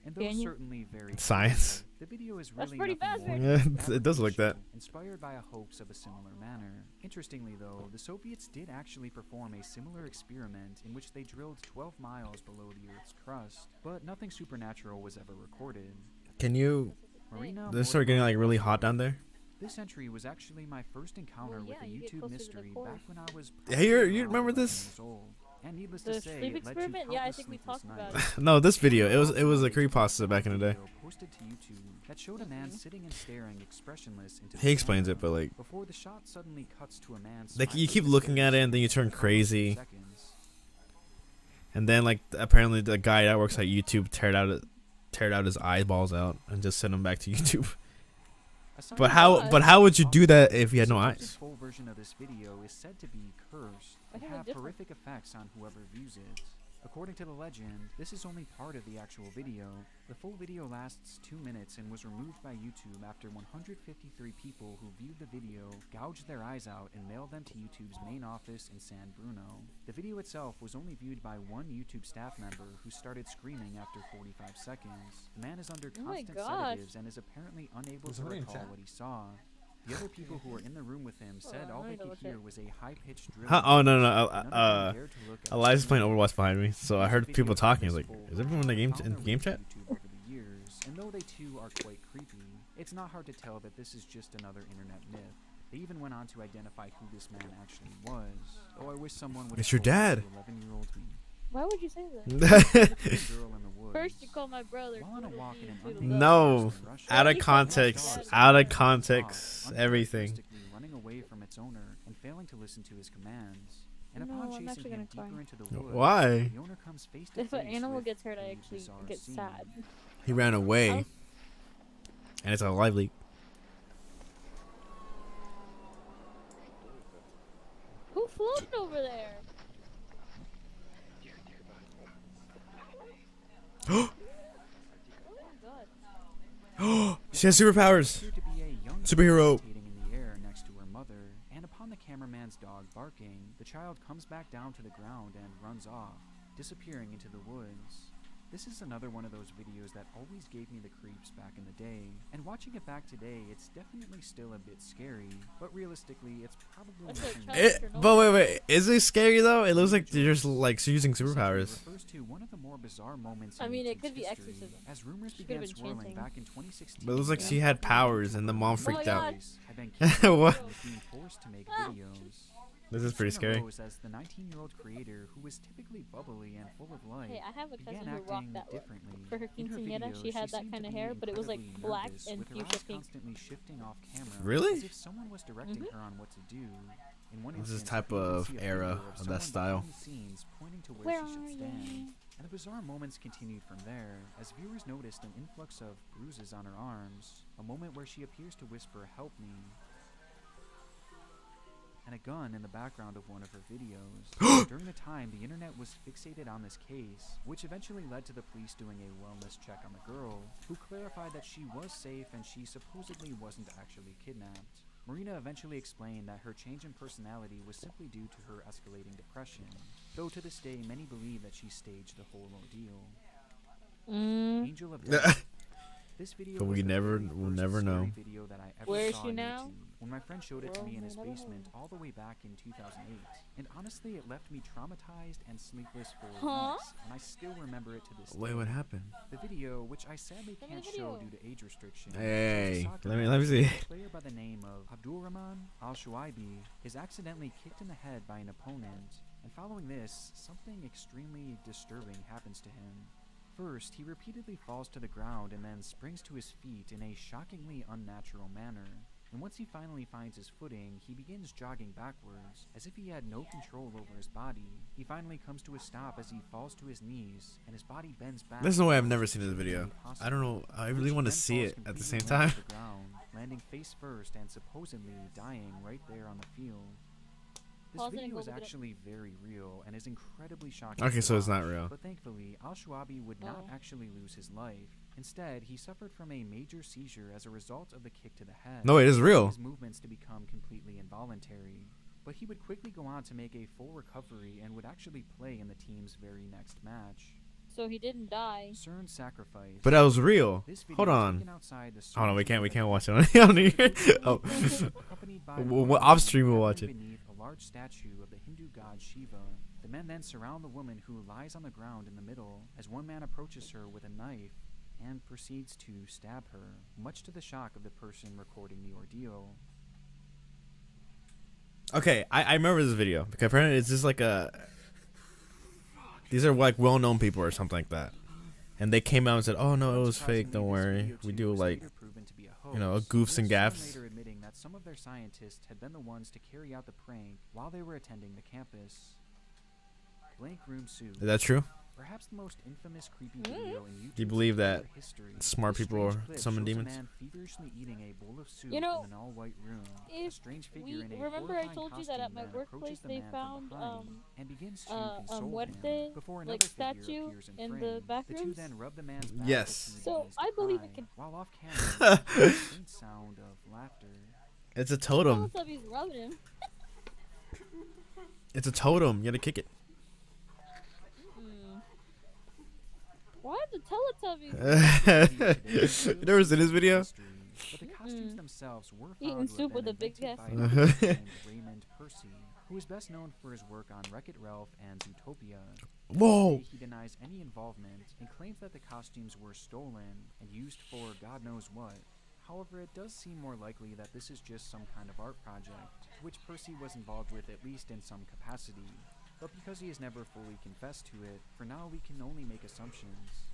And those certainly very science. The video is really pretty fast, yeah, it does look that. Inspired by a hoax of a similar manner. Interestingly though, the Soviets did actually perform a similar experiment in which they drilled 12 miles below the Earth's crust, but nothing supernatural was ever recorded. Can you... Marina This started getting like really hot down there. This entry was actually my first encounter with a YouTube mystery back when I was. Hey, you remember this? And needless the to say, sleep experiment? Yeah, I think we talked about it. No, this video. It was a creepypasta back in the day. Posted to YouTube that showed a man sitting and staring expressionless into he explains it, but like before the shot suddenly cuts to a man. Like you keep looking at it and then you turn crazy. And then like apparently the guy that works at YouTube teared out his eyeballs out and just sent him back to YouTube. But how would you do that if you had no eyes? The full version of this video is said to be cursed and have horrific effects on whoever views it. According to the legend, this is only part of the actual video. The full video lasts 2 minutes and was removed by YouTube after 153 people who viewed the video gouged their eyes out and mailed them to YouTube's main office in San Bruno. The video itself was only viewed by one YouTube staff member who started screaming after 45 seconds. The man is under constant sedatives and is apparently unable to recall what he saw. The other people who were in the room with him said all they could hear was a high-pitched drill. Oh no! Eliza's playing Overwatch behind me, so I heard people talking. I was like, "Is everyone in the game chat?" And though they too are quite creepy, it's not hard to tell that this is just another internet myth. They even went on to identify who this man actually was. Oh, I wish someone would. It's your dad. 11-year-old me. Why would you say that? First you call my brother. No, out of context, everything. Running away from its owner and failing to listen to his commands. And upon chasing him deeper into the woods, why? The owner comes face to if an face animal with gets hurt, I actually get sad. He ran away, and it's a lively. floating over there? Oh my god. She has superpowers. Appeared to be a young Superhero. girl levitating in the air next to her mother, and upon the cameraman's dog barking, the child comes back down to the ground and runs off, disappearing into the woods. This is another one of those videos that always gave me the creeps back in the day, and watching it back today, it's definitely still a bit scary, but realistically, it's probably That's nothing. what Charlie But wait, is it scary though? It looks like they're just like using superpowers. Refers to one of the more bizarre moments I in mean, it YouTube's could be history, exorcism. as rumors She could've began been swirling chanting. back in 2016. But it looks like that she had people powers and the mom who freaked my out. God. had been kidnapped What? and being forced to make Ah. videos. This is pretty This scary. arose as the 19-year-old creator, who was typically bubbly and full of life, Hey, I have a began cousin who acting rocked that look. differently. For her In quinceañera, videos, she had that seemed kind to of be hair, but it was like incredibly black nervous, and with her fuchsia eyes pink. constantly shifting off camera, Really? as if someone was directing her on what to do. In one This is instance, type you can of see a era video of someone that style. behind the scenes pointing to where Where she should are stand. you? And the bizarre moments continued from there, as viewers noticed an influx of bruises on her arms, a moment where she appears to whisper, "Help me," and a gun in the background of one of her videos. During the time, the internet was fixated on this case, which eventually led to the police doing a wellness check on the girl, who clarified that she was safe and she supposedly wasn't actually kidnapped. Marina eventually explained that her change in personality was simply due to her escalating depression, though to this day many believe that she staged the whole ordeal. Angel of Death. This video But was we the never- very we'll first never scary know. video that I ever Where is saw she on now? YouTube, when my friend showed it to Well, me in his we'll never basement know. all the way back in 2008. And honestly, it left me traumatized and sleepless for Huh? weeks, and I still remember it to this Wait, day. what happened? The video, which I sadly Send me can't the show video. due to age restriction, Hey, shows a soccer let me match see. where a player by the name of Abdulrahman Al-Shuaibi is accidentally kicked in the head by an opponent, and following this, something extremely disturbing happens to him. First, he repeatedly falls to the ground and then springs to his feet in a shockingly unnatural manner. And once he finally finds his footing, he begins jogging backwards, as if he had no control over his body. He finally comes to a stop as he falls to his knees, and his body bends back. This is the way I've as never close seen as this video. humanly possible, I don't know. I which really he want to then see falls it at the completely same limp time. to the ground, landing face first and supposedly dying right there on the field. This Pause it and video go is look it up. actually very real and is incredibly shocking. Okay, to so it's watch, not real. But thankfully, Al-Shuaibi would not Oh. actually lose his life. Instead, he suffered from a major seizure as a result of the kick to the head. No, it is real. His movements to become completely involuntary. But he would quickly go on to make a full recovery and would actually play in the team's very next match. So he didn't die. CERN Sacrifice. But that was real. This video Hold was on. taken outside the Hold on, we CERN can't watch it on here. Oh, Accompanied by Well, one off man stream we'll watch gathering it. beneath a large statue of the Hindu god Shiva. The men then surround the woman who lies on the ground in the middle as one man approaches her with a knife and proceeds to stab her, much to the shock of the person recording the ordeal. okay, I remember this video because apparently it's just like a. These are like well-known people or something like that, and they came out and said, "Oh no, it was fake. Don't worry. We do like, you know, goofs and gaffs." Later admitting that some of their scientists had been the ones to carry out the prank while they were attending the campus. Blank Room Soup. Is that true? Perhaps the most infamous creepy video in YouTube. Do you believe that history. smart This people strange clip summon shows demons? A man feverishly eating a bowl of soup You know, in an all-white room. if a strange figure we in a remember I horrifying told you that at costume my then workplace approaches the they man from found behind and begins to console muerte, him before like, another figure statue appears in frame. the back The two rooms? then rub the man's back Yes. as he So, begins to I believe cry, it can- while off camera, there's a faint sound of laughter. It's a totem. Teletubbies rubbing him. It's a totem. You gotta kick it. Why the Teletubbies? You never seen this video? But the costumes themselves were found Eating to have soup with been a big invented ass by a mouth. man named Raymond Percy, who is best known for his work on Wreck-It Ralph and Zootopia. Whoa. He denies any involvement and claims that the costumes were stolen and used for God knows what. However, it does seem more likely that this is just some kind of art project, which Percy was involved with at least in some capacity. But because he has never fully confessed to it, for now we can only make assumptions.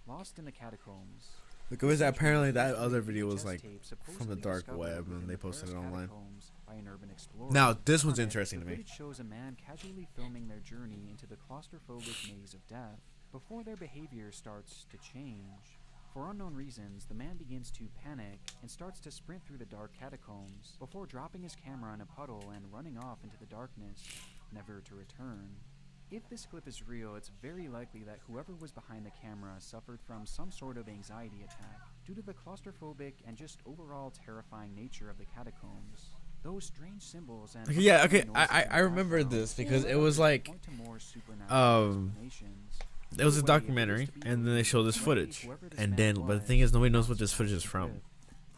Lost in the Catacombs. Because apparently that other video was like from the dark web and they posted it online. Now this one's interesting to me. It shows a man casually filming their journey into the claustrophobic maze of death before their behavior starts to change. For unknown reasons, the man begins to panic and starts to sprint through the dark catacombs before dropping his camera in a puddle and running off into the darkness, never to return. If this clip is real, it's very likely that whoever was behind the camera suffered from some sort of anxiety attack due to the claustrophobic and just overall terrifying nature of the catacombs. Those strange symbols and Yeah, okay, I remember this because it was like it was a documentary and then they showed this footage and then but the thing is nobody knows what this footage is from.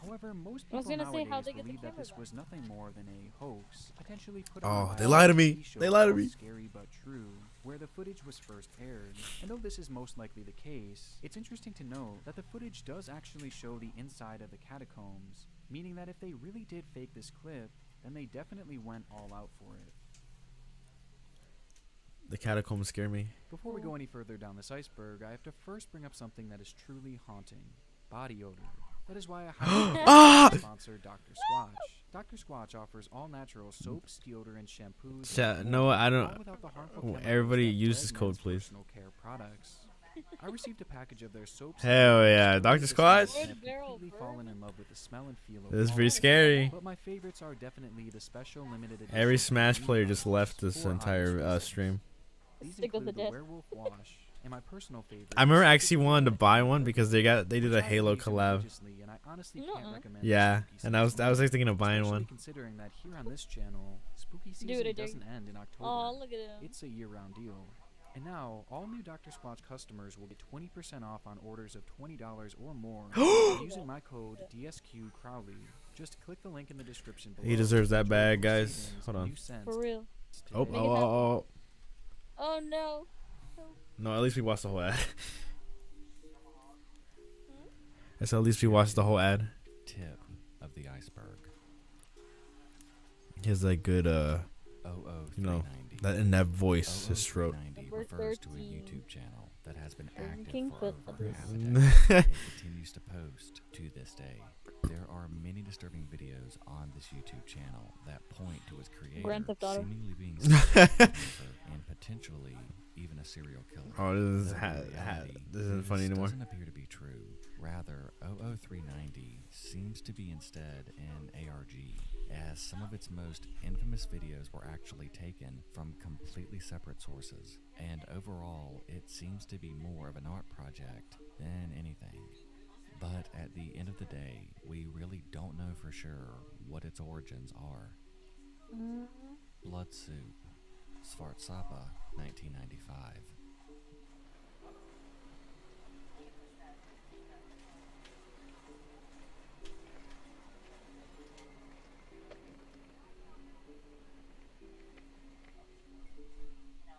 However, most I was people gonna say, how'd nowadays they get the believe that camera this back? was nothing more than a hoax, potentially put Oh, on by they a lied to me. TV show They lied to called me. Scary But True, where the footage was first aired. And though this is most likely the case, it's interesting to note that the footage does actually show the inside of the catacombs, meaning that if they really did fake this clip, then they definitely went all out for it. The catacombs scare me. Before we go any further down this iceberg, I have to first bring up something that is truly haunting: body odor. That is why I highly sponsor Dr. Squatch. Dr. Squatch offers all-natural soaps, deodorant, shampoos. And No, I don't. all without the harmful chemicals Everybody that use plague this code, men's please. personal care products. I received a package of their soaps. Hell yeah, and Dr. deodorants Squatch? and have completely fallen in love with the smell and feel of This is all pretty of them. scary. But my favorites are definitely the special limited edition. Every Smash player Green just Box left this for entire Irish stream. These Stick with include the the death. Werewolf Wash, and my personal favorite. I remember I Spooky actually wanted to Panic buy one Deodorant, because they did a which I Halo use collab. religiously, and I honestly can't Nuh-uh. recommend Yeah, spooky and I was season like thinking of more, buying especially one. considering that here on this channel, spooky Dude, season I dare doesn't end in October. Oh, look at him. It's a year-round deal. And now, all new Dr. Squatch customers will get 20% off on orders of $20 or more using my code DSQ Crowley. Just click the link in the description below. He deserves that Enjoy bag, your guys. savings Hold and on. new scents For real. Oh, today. oh. Oh no. No, at least we watched the whole ad. I said at least we watched the whole ad. Tip of the iceberg. He has that good, you know, that in that voice, his throat. 390 Number refers to a 13. YouTube channel that has been active King for Foot over half a Puppets. decade and continues to post to this day. There are many disturbing videos on this YouTube channel that point to its creator Grand Theft Auto. seemingly being and potentially even a serial killer. Oh, this is Though in reality, this isn't funny anymore. Doesn't appear to be true. Rather, 00390 seems to be instead an ARG, as some of its most infamous videos were actually taken from completely separate sources, and overall, it seems to be more of an art project than anything. But at the end of the day, we really don't know for sure what its origins are. Blood Soup, Svartsapa, 1995.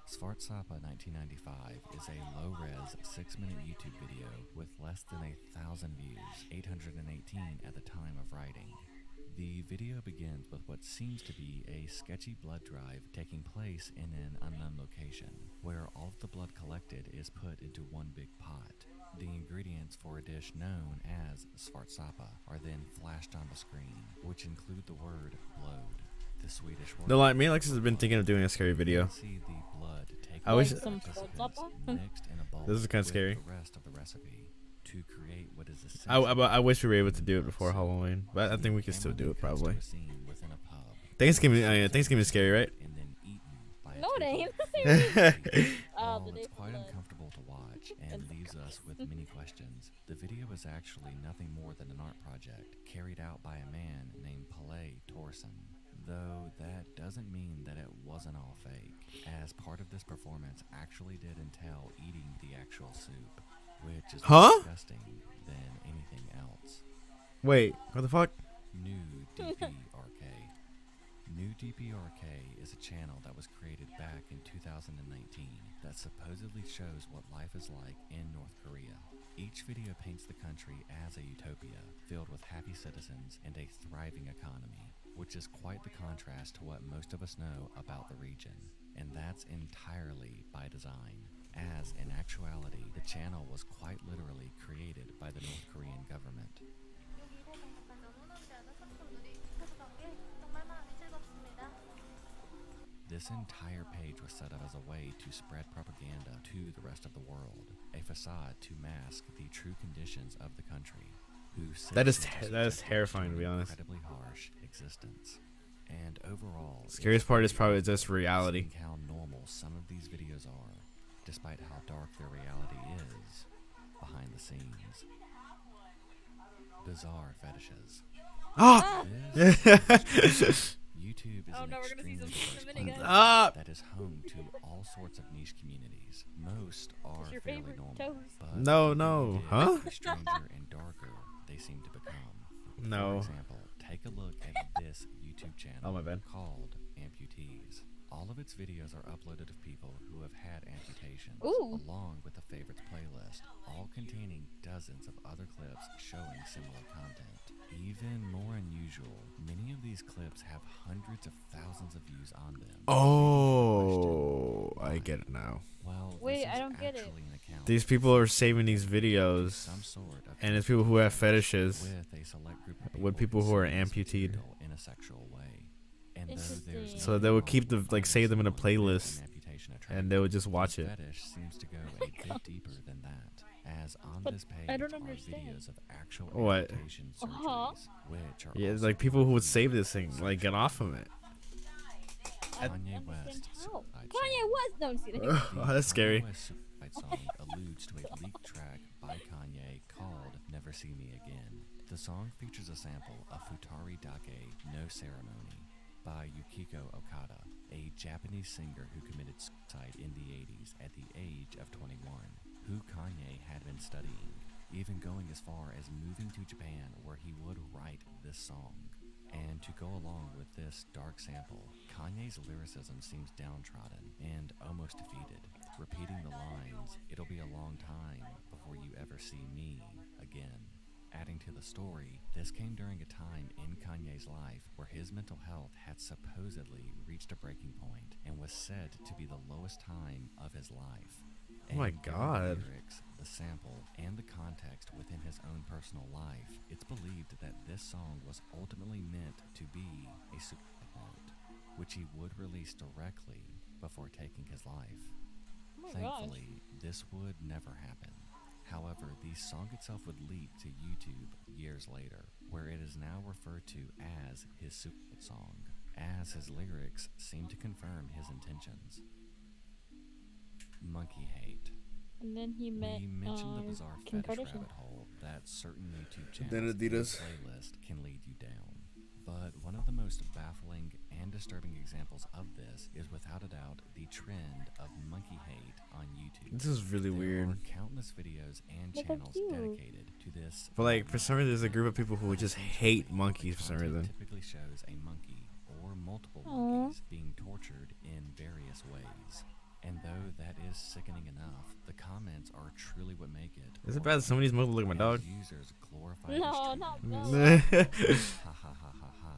Svartsapa 1995 is a low-res 6-minute YouTube video with less than 1,000 views, 818 at the time of writing. The video begins with what seems to be a sketchy blood drive taking place in an unknown location, where all of the blood collected is put into one big pot. The ingredients for a dish known as Svartsapa are then flashed on the screen, which include the word blod. The Swedish word. No, like me and Alexis have been thinking of doing a scary video. See the blood taken I wish- by the Some participants Svartsapa? mixed in a bowl This is kinda with scary. The rest of the recipe to create what is I wish we were able to do it before Halloween, but I think we can still do it probably. Within a pub, Thanksgiving is scary, right? and then eaten by a No, it ain't. takeover. Oh, While the day it's for quite blood. uncomfortable to watch and leaves us with many questions, the video is actually nothing more than an art project carried out by a man named Palais Torsen. Though that doesn't mean that it wasn't all fake, as part of this performance actually did entail eating the actual soup, which is more Huh? disgusting than anything else. Wait, what the fuck? New DPRK. New DPRK is a channel that was created back in 2019 that supposedly shows what life is like in North Korea. Each video paints the country as a utopia, filled with happy citizens and a thriving economy, which is quite the contrast to what most of us know about the region. And that's entirely by design, as in actuality, the channel was quite literally created by the North Korean government. This entire page was set up as a way to spread propaganda to the rest of the world, a facade to mask the true conditions of the country, whose That is citizens that is subjected terrifying, to be an honest. incredibly harsh existence. And overall, Scariest it's part is weird probably just reality. seeing how normal some of these videos are, despite how dark their reality is behind the scenes. Bizarre fetishes. Ah! This YouTube is Oh an no, we're gonna see extremely some diverse minigun. platform Ah! that is home to all sorts of niche communities. Most are What's your fairly favorite normal, toes? but No, the no, more you dig, huh? the stranger and darker they seem to become. No. For example, take a look at this YouTube channel Oh, my bad. called Amputees. All of its videos are uploaded of people who have had amputations, Ooh. along with a favorites playlist, all containing dozens of other clips showing similar content. Even more unusual, many of these clips have hundreds of thousands of views on them. Oh, I get it now. Well, Wait, this I is don't get it. actually an account These people are saving these of videos, some sort of and it's people who have fetishes with a select group of with people who are see this amputated. material in a sexual way. And though there's Interesting. So they would keep the like save them in a someone with playlist, an amputation and they would just watch the it. fetish seems to go a bit deeper than that, as on But this page I don't are understand. videos of actual What? amputation Uh-huh. surgeries, which are Yeah, it's also like people who would posted save on this thing, the like get off of it. I don't Kanye understand West how. Suicide Kanye Song. was no, I'm just kidding. Oh, The that's scary. Kanye West Suicide Song alludes to a leaked track by Kanye called Never See Me Again. The song features a sample of Futari Dake No Ceremony by Yukiko Okada, a Japanese singer who committed suicide in the 80s at the age of 21, who Kanye had been studying, even going as far as moving to Japan where he would write this song. And to go along with this dark sample, Kanye's lyricism seems downtrodden and almost defeated, repeating the lines, "It'll be a long time before you ever see me again." Adding to the story, this came during a time in Kanye's life where his mental health had supposedly reached a breaking point and was said to be the lowest time of his life. Oh my And given God. The lyrics, the sample, and the context within his own personal life, it's believed that this song was ultimately meant to be a suicide note, which he would release directly before taking his life. Oh my gosh. Thankfully, this would never happen. However, the song itself would leak to YouTube years later, where it is now referred to as his suicide song, as his lyrics seem to confirm his intentions. Monkey hate. And then he met We mentioned the bizarre Kim fetish Kardashian. rabbit hole that certain YouTube Then channels and Adidas. playlist can lead you down. But one of the most baffling and disturbing examples of this is without a doubt the trend of monkey hate on YouTube. This is really There weird. are countless videos and Look how channels cute. dedicated to this. But like for some reason, there's a group of people who just hate monkeys for some Content reason. typically shows a monkey or multiple Aw. monkeys being tortured in various ways. And though that is sickening enough, the comments are truly what make it. Is it bad that some of these monkeys look like my as dog? Users glorify No, this not treatment. Bella. Ha ha ha ha ha.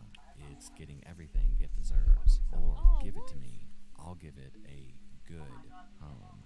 It's getting everything it deserves. Or Oh, give it what? to me. I'll give it a good home.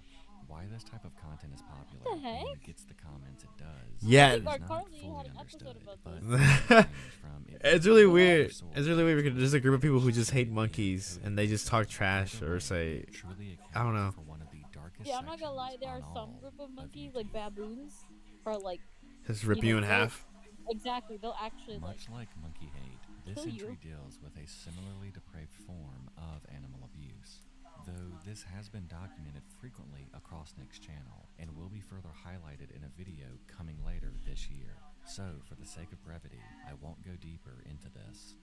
Why this type of content is popular What the and heck? gets the comments it does. Yeah. is Our not Carly fully had an understood, episode about but this. it range from it It's being really a weird. source It's really weird to because there's a group of people who just hate being monkeys and they just talk trash or say, truly I don't know. accounts for one of the darkest Yeah, I'm not gonna lie, sections there are on some all group of monkeys, YouTube. like baboons, or like, just rip You you know, in they'll- half. exactly, they'll actually, like, Much like monkey hate, this kill you. entry deals with a similarly depraved form of animal abuse. Though this has been documented frequently across Nick's channel and will be further highlighted in a video coming later this year. So, for the sake of brevity, I won't go deeper into this.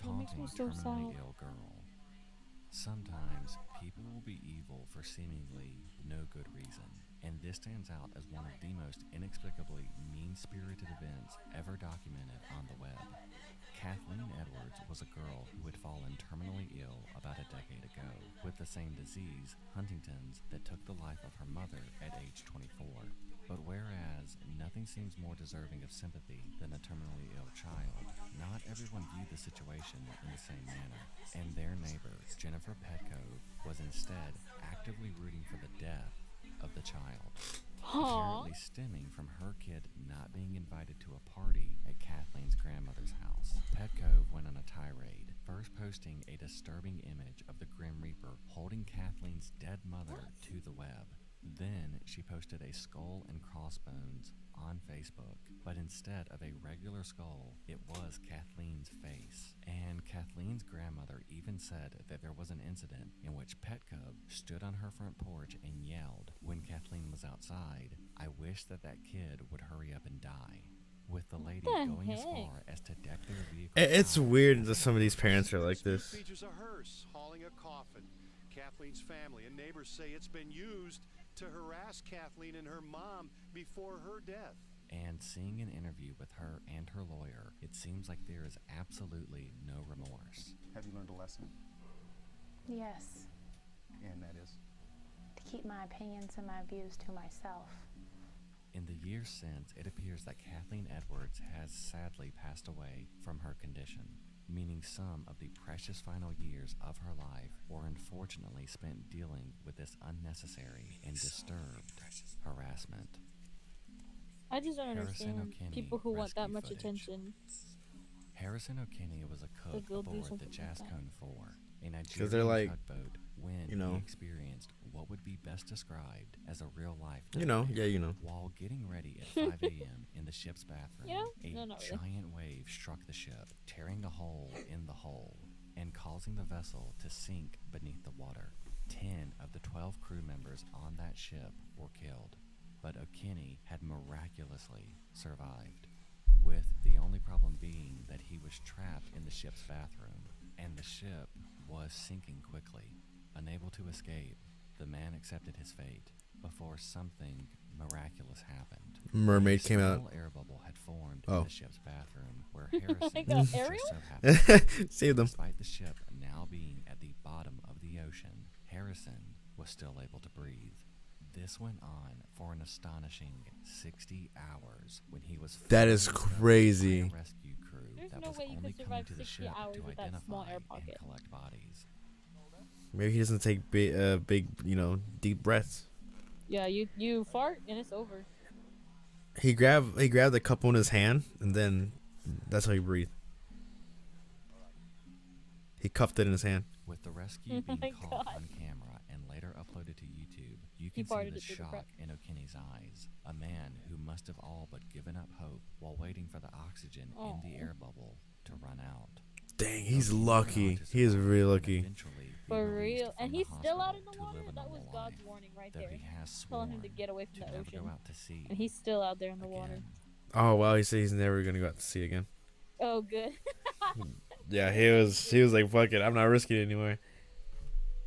That makes me Taunting so terminally sad. ill girl. Sometimes people will be evil for seemingly no good reason, and this stands out as one of the most inexplicably mean-spirited events ever documented on the web. Kathleen Edwards was a girl who had fallen terminally ill about a decade ago with the same disease, Huntington's, that took the life of her mother at age 24. But whereas nothing seems more deserving of sympathy than a terminally ill child, not everyone viewed the situation in the same manner, and their neighbor, Jennifer Petco, was instead actively rooting for the death of the child, Aww. apparently stemming from her kid not being invited to a party at Kathleen's grandmother's house. Petco went on a tirade, first posting a disturbing image of the Grim Reaper holding Kathleen's dead mother to the web. Then she posted a skull and crossbones on Facebook, but instead of a regular skull, it was Kathleen's face. And Kathleen's grandmother even said that there was an incident in which Petcub stood on her front porch and yelled when Kathleen was outside, "I wish that that kid would hurry up and die." With the lady going as far as to deck their vehicle. It's weird that some of these parents are like this. Features a hearse hauling a coffin. Kathleen's family and neighbors say it's been used to harass Kathleen and her mom before her death. And seeing an interview with her and her lawyer, it seems like there is absolutely no remorse. Have you learned a lesson? Yes, And that is? to keep my opinions and my views to myself. In the years since, it appears that Kathleen Edwards has sadly passed away from her condition, meaning some of the precious final years of her life were unfortunately spent dealing with this unnecessary and disturbed harassment. I just don't Harrison understand O'Kinney people who want that rescue much footage. attention. Harrison O'Kinney was a cook go do aboard the something like that. Jascone 4, a they're Nigerian like, tugboat, when you know. he experienced what would be best described as a real-life You know, nightmare. yeah, you know. While getting ready at 5 a.m. in the ship's bathroom, You know? a No, not really. giant wave struck the ship, tearing a hole in the hull and causing the vessel to sink beneath the water. 10 of the 12 crew members on that ship were killed, but O'Kinney had miraculously survived, with the only problem being that he was trapped in the ship's bathroom, and the ship was sinking quickly. Unable to escape, the man accepted his fate before something miraculous happened. Mermaid A came out. small air bubble had formed Oh. in the ship's bathroom where Harrison God, just Ariel? so happened. Save them. Despite the ship now being at the bottom of the ocean, Harrison was still able to breathe. This went on for an astonishing 60 hours when he was That is finally rescued crazy. by a rescue crew There's that no was way you only could coming survive to the 60 ship hours to with that small identify air and pocket. collect bodies. Maybe he doesn't take big, you know, deep breaths. Yeah, you fart and it's over. He grabbed the cup in his hand, and then that's how he breathed. He cuffed it in his hand. With the rescue Oh my being caught God. on camera and later uploaded to YouTube, you He can see farted the it through the shock crack. in O'Kinney's eyes. A man who must have all but given up hope while waiting for the oxygen in the Aw. air bubble to run out. Dang, he's O'Kinney went on lucky. to He is survive really and lucky. eventually be For released real. from And the he's still out in hospital the to water? live a That was normal God's life warning right that there. he has Telling sworn him to get away from to the never ocean. go out to sea And he's still out there in the water. again. Oh wow, he said he's never gonna go out to sea again. Oh, good. Yeah, he was like, fuck it, I'm not risking it anymore.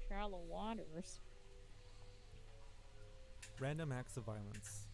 Shallow waters. Random acts of violence.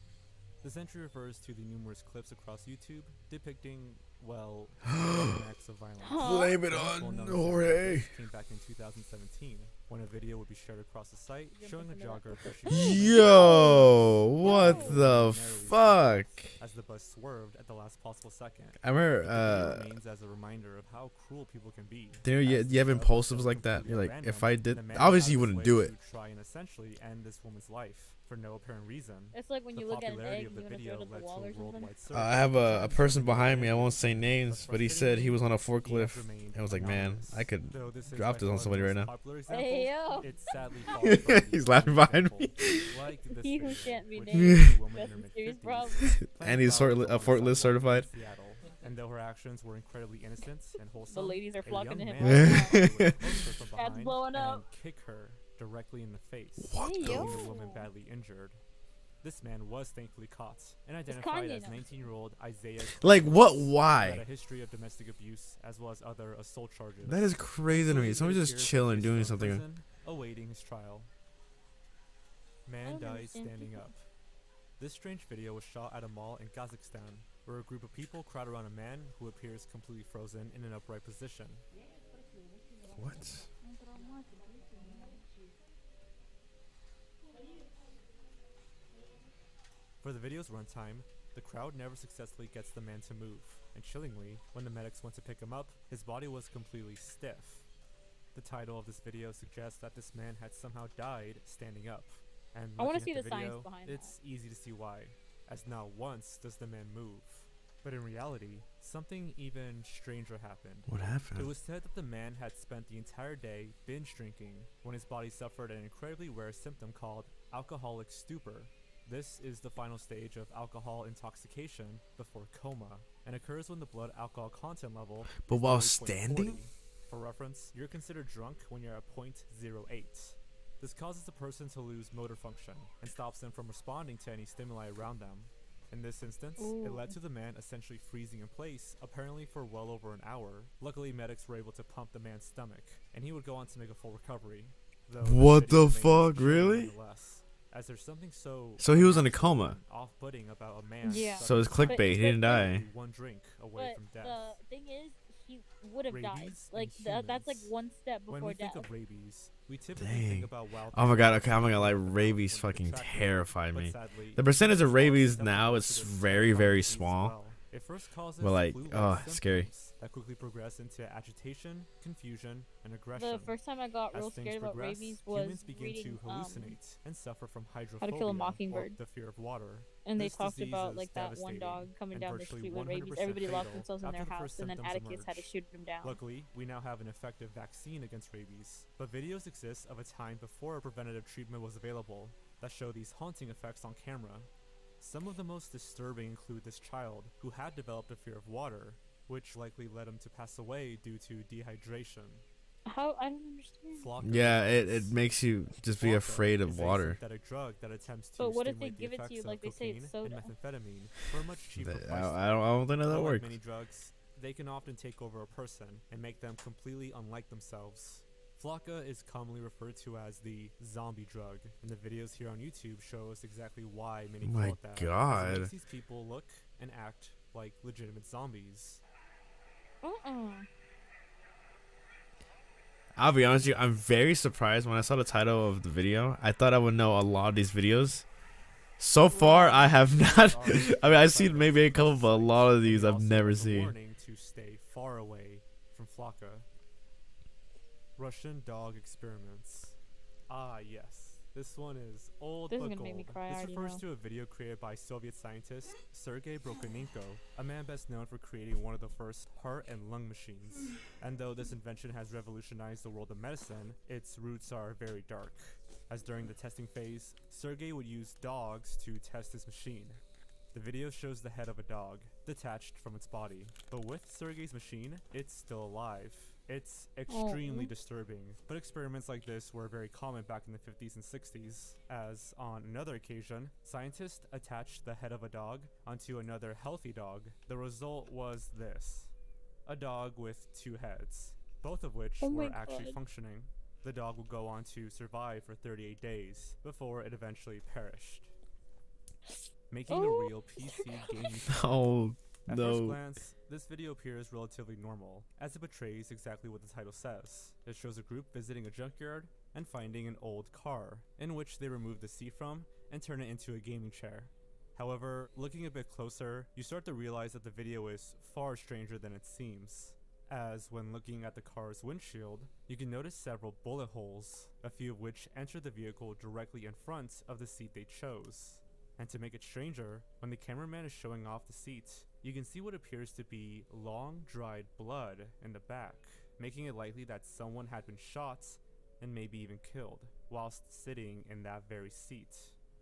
This entry refers to the numerous clips across YouTube depicting, well, random acts of violence. Huh? Blame it The most on well-known Jorge. example came back in 2017 when a video would be shared across the site showing a jogger pushing Yo, what the fuck? as the bus swerved at the last possible second. I remember, The video remains as a reminder of how cruel people can be. there you as have the impulsives episode like that. completely You're like, random, if I did, the man obviously you went out wouldn't of his do way it. to try and essentially end this woman's life for no apparent reason. It's like when The you look at an popularity egg of and the you want to video throw it at led the to wall a or something. worldwide search. I have a person behind me. I won't say But names, but he said he was on a forklift. frustratingly, And I was like, man, anonymous. I could Though this is drop by this on far somebody the right most now. popular example, Hey, yo. it's sadly far from the He's laughing only behind me. example. Like this He who video, can't be which named. shows a woman in That's her a serious mid-50s problem. playing And he's flowers forklift on the forklift sidewalk certified. in Seattle. And though her actions were incredibly innocent and wholesome, The ladies are a flocking to young him man right now. would approach her from Cat's behind blowing and up. kick her directly in the face, What Hey, the yo. leaving the woman badly injured. This man was thankfully caught and Kanye identified as now. 19-year-old Isaiah. Like, what? Clemens, who had Why? a history of domestic abuse as well as other assault charges. That is crazy to me. Including Someone's eight just years chilling, in doing Keystone something. prison, awaiting his trial. Man don't dies understand standing people. up. This strange video was shot at a mall in Kazakhstan, where a group of people crowd around a man who appears completely frozen in an upright position. What? For the video's runtime, the crowd never successfully gets the man to move, and chillingly, when the medics went to pick him up, his body was completely stiff. The title of this video suggests that this man had somehow died standing up. And I wanna looking see at the science video, behind that. it's easy to see why, as not once does the man move. But in reality, something even stranger happened. What It happened? was said that the man had spent the entire day binge drinking when his body suffered an incredibly rare symptom called alcoholic stupor. This is the final stage of alcohol intoxication before coma, and occurs when the blood alcohol content level But is while nearly standing? 0.40. For reference, you're considered drunk when you're at 0.08. This causes a person to lose motor function and stops them from responding to any stimuli around them. In this instance, it led to the man essentially freezing in place, apparently for well over an hour. Luckily, medics were able to pump the man's stomach, and he would go on to make a full recovery. Though What video the remains fuck, chilling really? nonetheless, as there's something so So he was in a unnatural coma. and off-putting about a man Yeah. So it's suffering clickbait. He didn't die. one drink away But from death. the thing is, he would have died. Rabies in Like that's like humans. one step When before we think death. of rabies, we typically Dang. think about wild Oh my god, animals okay, I'm not gonna lie, when rabies they're fucking attractive, terrify but me. sadly, The percentage of sharks rabies definitely now go is through this very, lung very disease as small. well. It first causes But like, flu-like oh, scary. symptoms that quickly progress into agitation, confusion, and aggression. The first time I got As real things scared about progress, rabies was humans begin reading to hallucinate and suffer from hydrophobia, How to Kill a or Mockingbird. the fear of water. and they This talked disease about is like that one devastating dog coming and down the virtually street with rabies. 100% Everybody locked fatal themselves in after their the house, first and then symptoms Atticus had to emerge. shoot him down. Luckily, we now have an effective vaccine against rabies, but videos exist of a time before a preventative treatment was available that show these haunting effects on camera. Some of the most disturbing include this child who had developed a fear of water, which likely led him to pass away due to dehydration. How? I don't understand. Flocka Yeah, rabies. it makes you just be Flocka afraid is of a water. synthetic drug that attempts to But what if they stimulate the give it to effects you of like they say it's cocaine and soda? methamphetamine for a much cheaper price. I don't think that Unlike works. many drugs, they can often take over a person and make them completely unlike themselves. Flocka is commonly referred to as the zombie drug, and the videos here on YouTube show us exactly why many My call it that. as God. It makes these people look and act like legitimate zombies. I'll be honest with you, I'm very surprised when I saw the title of the video. I thought I would know a lot of these videos. So far, I have not. I mean, I've seen maybe a couple, but a lot of these I've Also never has a seen. warning to stay far away from Flocka. Russian dog experiments. Ah, yes. This one is old This is but gonna make me gold. cry, I This already refers know. to a video created by Soviet scientist Sergei Brokonenko, a man best known for creating one of the first heart and lung machines. And though this invention has revolutionized the world of medicine, its roots are very dark. As during the testing phase, Sergei would use dogs to test his machine. The video shows the head of a dog, detached from its body. But with Sergei's machine, it's still alive. It's extremely disturbing, but experiments like this were very common back in the 50s and 60s, as on another occasion, scientists attached the head of a dog onto another healthy dog. The result was this: a dog with two heads, both of which Oh my were actually God. functioning. The dog would go on to survive for 38 days before it eventually perished, making Oh. a real PC gaming Oh at first no! glance, this video appears relatively normal, as it portrays exactly what the title says. It shows a group visiting a junkyard and finding an old car, in which they remove the seat from and turn it into a gaming chair. However, looking a bit closer, you start to realize that the video is far stranger than it seems, as when looking at the car's windshield, you can notice several bullet holes, a few of which enter the vehicle directly in front of the seat they chose. And to make it stranger, when the cameraman is showing off the seat, you can see what appears to be long dried blood in the back, making it likely that someone had been shot and maybe even killed whilst sitting in that very seat.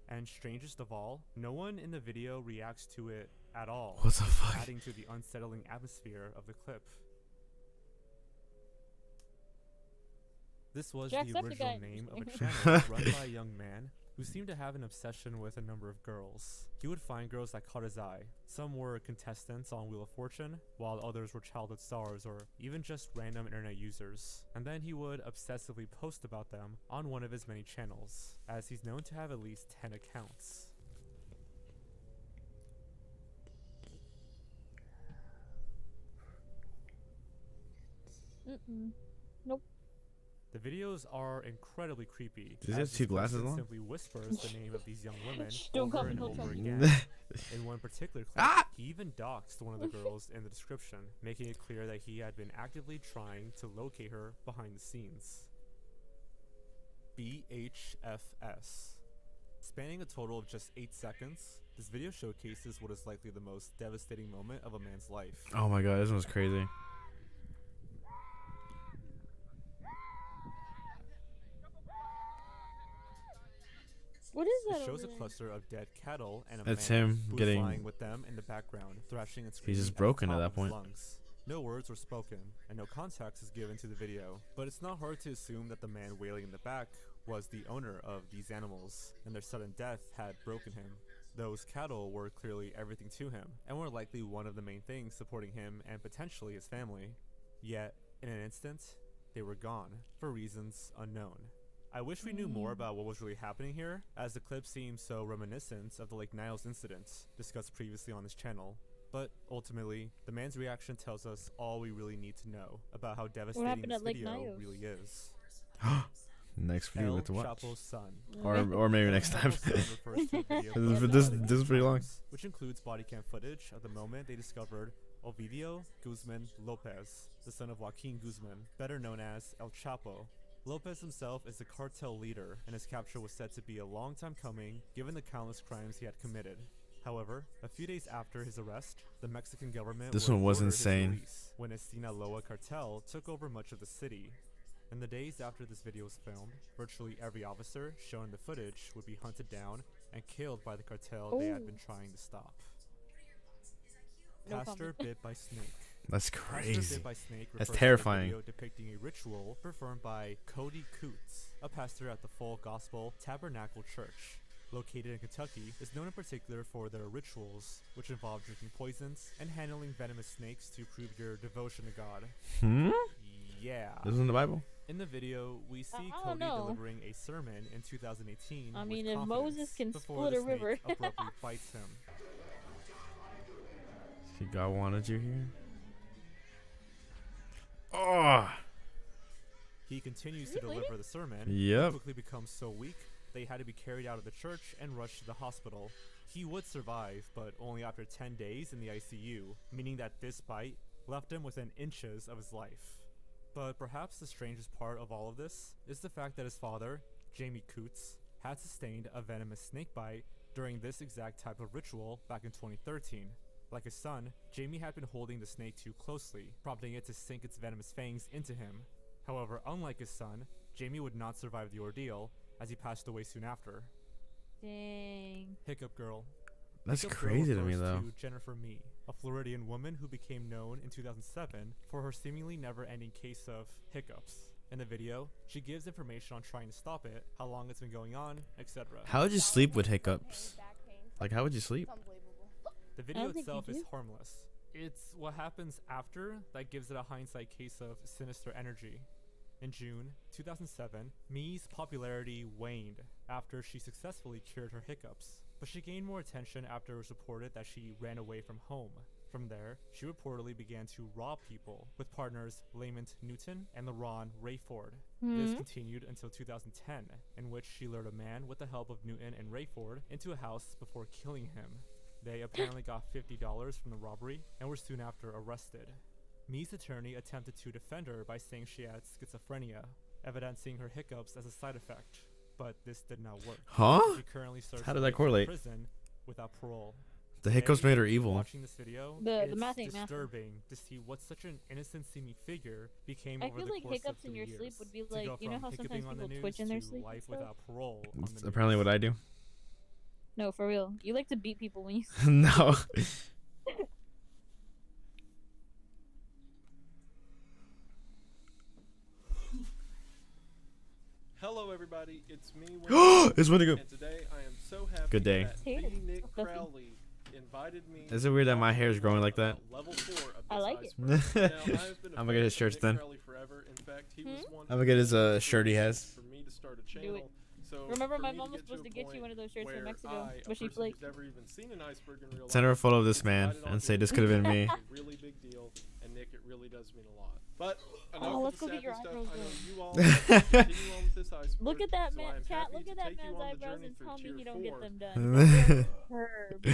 And strangest of all, no one in the video reacts to it at all, What the fuck? adding to the unsettling atmosphere of the clip. This was the original Jacksepticeye. name of a channel run by a young man who seemed to have an obsession with a number of girls. He would find girls that caught his eye. Some were contestants on Wheel of Fortune, while others were childhood stars or even just random internet users. And then he would obsessively post about them on one of his many channels, as he's known to have at least 10 accounts. Nope. The videos are incredibly creepy. Does he as have two this glasses person on? simply whispers the name of these young women Don't call over me and Coach over Johnson. again. In one particular clip, Ah! he even doxed one of the girls in the description, making it clear that he had been actively trying to locate her behind the scenes. BHFS. Spanning a total of just 8 seconds, This video showcases what is likely the most devastating moment of a man's life. Oh my god, this one's crazy. What is that? It shows a over there? cluster of dead cattle and a That's man him who is getting- lying with them in the background, thrashing and screaming. just at the broken at top that of his point. lungs. No words were spoken, and no context is given to the video, but it's not hard to assume that the man wailing in the back was the owner of these animals, and their sudden death had broken him. Those cattle were clearly everything to him, and were likely one of the main things supporting him and potentially his family. Yet, in an instant, they were gone, for reasons unknown. I wish we knew more about what was really happening here, as the clip seems so reminiscent of the Lake Niles incident discussed previously on this channel. But ultimately, the man's reaction tells us all we really need to know about how devastating happened this at Lake video Niles? really is. Next video El with the watch. Chapo's son. Or maybe next time. El Chapo's son refers to the video This posted is pretty long. which includes body cam footage of the moment they discovered Ovidio Guzman Lopez, the son of Joaquin Guzman, better known as El Chapo. Lopez himself is the cartel leader, and his capture was said to be a long time coming given the countless crimes he had committed. However, a few days after his arrest, the Mexican government This would one was order his insane. release when his Sinaloa cartel took over much of the city. In the days after this video was filmed, virtually every officer shown in the footage would be hunted down and killed by the cartel they had Ooh. been trying to stop. No Pastor comment. bit by snake. That's Pastor crazy. Bit by Snake That's refers to a terrifying. video depicting a ritual performed by Cody Coots, a pastor at the Full Gospel Tabernacle Church, located in Kentucky, is known in particular for their rituals, which involve drinking poisons and handling venomous snakes to prove your devotion to God. Hmm? Yeah. This is in the Bible? In the video, we see I don't Cody know. delivering a sermon in 2018 I with mean, if confidence Moses can before split the a river. snake abruptly bites him. See, God wanted you here. Oh. He continues to Really? deliver the sermon. Yep. Quickly becomes so weak they had to be carried out of the church and rushed to the hospital. He would survive, but only after 10 days in the ICU, meaning that this bite left him within inches of his life. But perhaps the strangest part of all of this is the fact that his father, Jamie Coots, had sustained a venomous snake bite during this exact type of ritual back in 2013. Like his son, Jamie had been holding the snake too closely, prompting it to sink its venomous fangs into him. However, unlike his son, Jamie would not survive the ordeal, as he passed away soon after. Dang. Hiccup Girl. That's Hiccup Girl crazy to me, refers though. to Jennifer Mee, a Floridian woman who became known in 2007 for her seemingly never-ending case of hiccups. In the video, she gives information on trying to stop it, how long it's been going on, etc. How would you sleep with hiccups? Like, how would you sleep? The video don't think you itself is do. harmless. It's what happens after that gives it a hindsight case of sinister energy. In June 2007, Mee's popularity waned after she successfully cured her hiccups, but she gained more attention after it was reported that she ran away from home. From there, she reportedly began to rob people with partners Lamont Newton and LaRon Rayford. This continued until 2010, in which she lured a man with the help of Newton and Rayford into a house before killing him. They apparently got $50 from the robbery and were soon after arrested. Mee's attorney attempted to defend her by saying she had schizophrenia, evidencing her hiccups as a side effect, but this did not work. Huh? She currently serves How did that life in correlate? prison without parole. The hiccups made her Today, evil. Watching this video, The it's math ain't math. disturbing to see what such an innocent-seeming figure became I over feel the like course hiccups of in 3 your years. sleep would be To like, go you know from how sometimes hiccuping on the people news twitch in their to sleep and life stuff? without parole on It's the apparently news. what I do. No, for real. You like to beat people when you. No. Hello, everybody. It's me. It's Wendigo. And today I am so happy Good day. that Hey, the Nick it's Buffy. Crowley invited me. Is it weird that my hair is growing like that? Level 4 of I this like iceberg. it. Now, I've been a I'm gonna get his fan of shirts Nick then. Crowley forever. In fact, he was one I'm gonna get his of the shirt he has. reasons for me to start a Do channel. it. So Remember, for my me mom was to supposed to a get you point one of those shirts from where Mexico, I, but a she person flaked. who's never even seen an iceberg in real Send her a life, photo of this was man invited on and say here. this could have been me. It's a really big deal, and Nick, it really does mean a lot. But enough Oh, of let's the go get your sappy eyebrows stuff. I know done. you all continue on with this iceberg. Look at that so man, I'm chat. happy Look to at that take you man's on the eyebrows journey and through tell me tier he don't get 4. them done. Herb.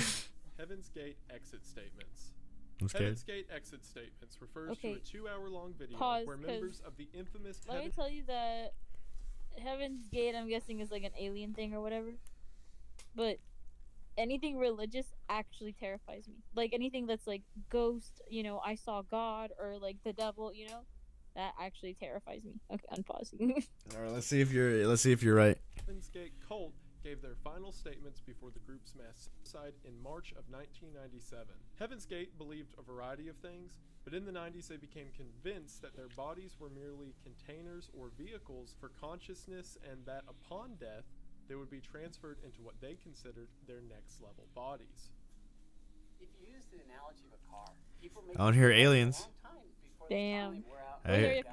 Heaven's Gate exit statements. I'm scared. Heaven's Gate exit statements refers Okay. to a 2-hour-long video Pause, where 'cause members of the infamous Let me tell you that Heaven's Gate, I'm guessing, is like an alien thing or whatever. But anything religious actually terrifies me. Like anything that's like ghost, you know, I saw God or like the devil, you know, that actually terrifies me. Okay, unpausing. All right, let's see if you're right. Heaven's Gate cult gave their final statements before the group's mass suicide in March of 1997. Heaven's Gate believed a variety of things, but in the 90s they became convinced that their bodies were merely containers or vehicles for consciousness, and that upon death they would be transferred into what they considered their next level bodies. If you use the analogy of a car, people make I don't hear aliens. Damn. Hey.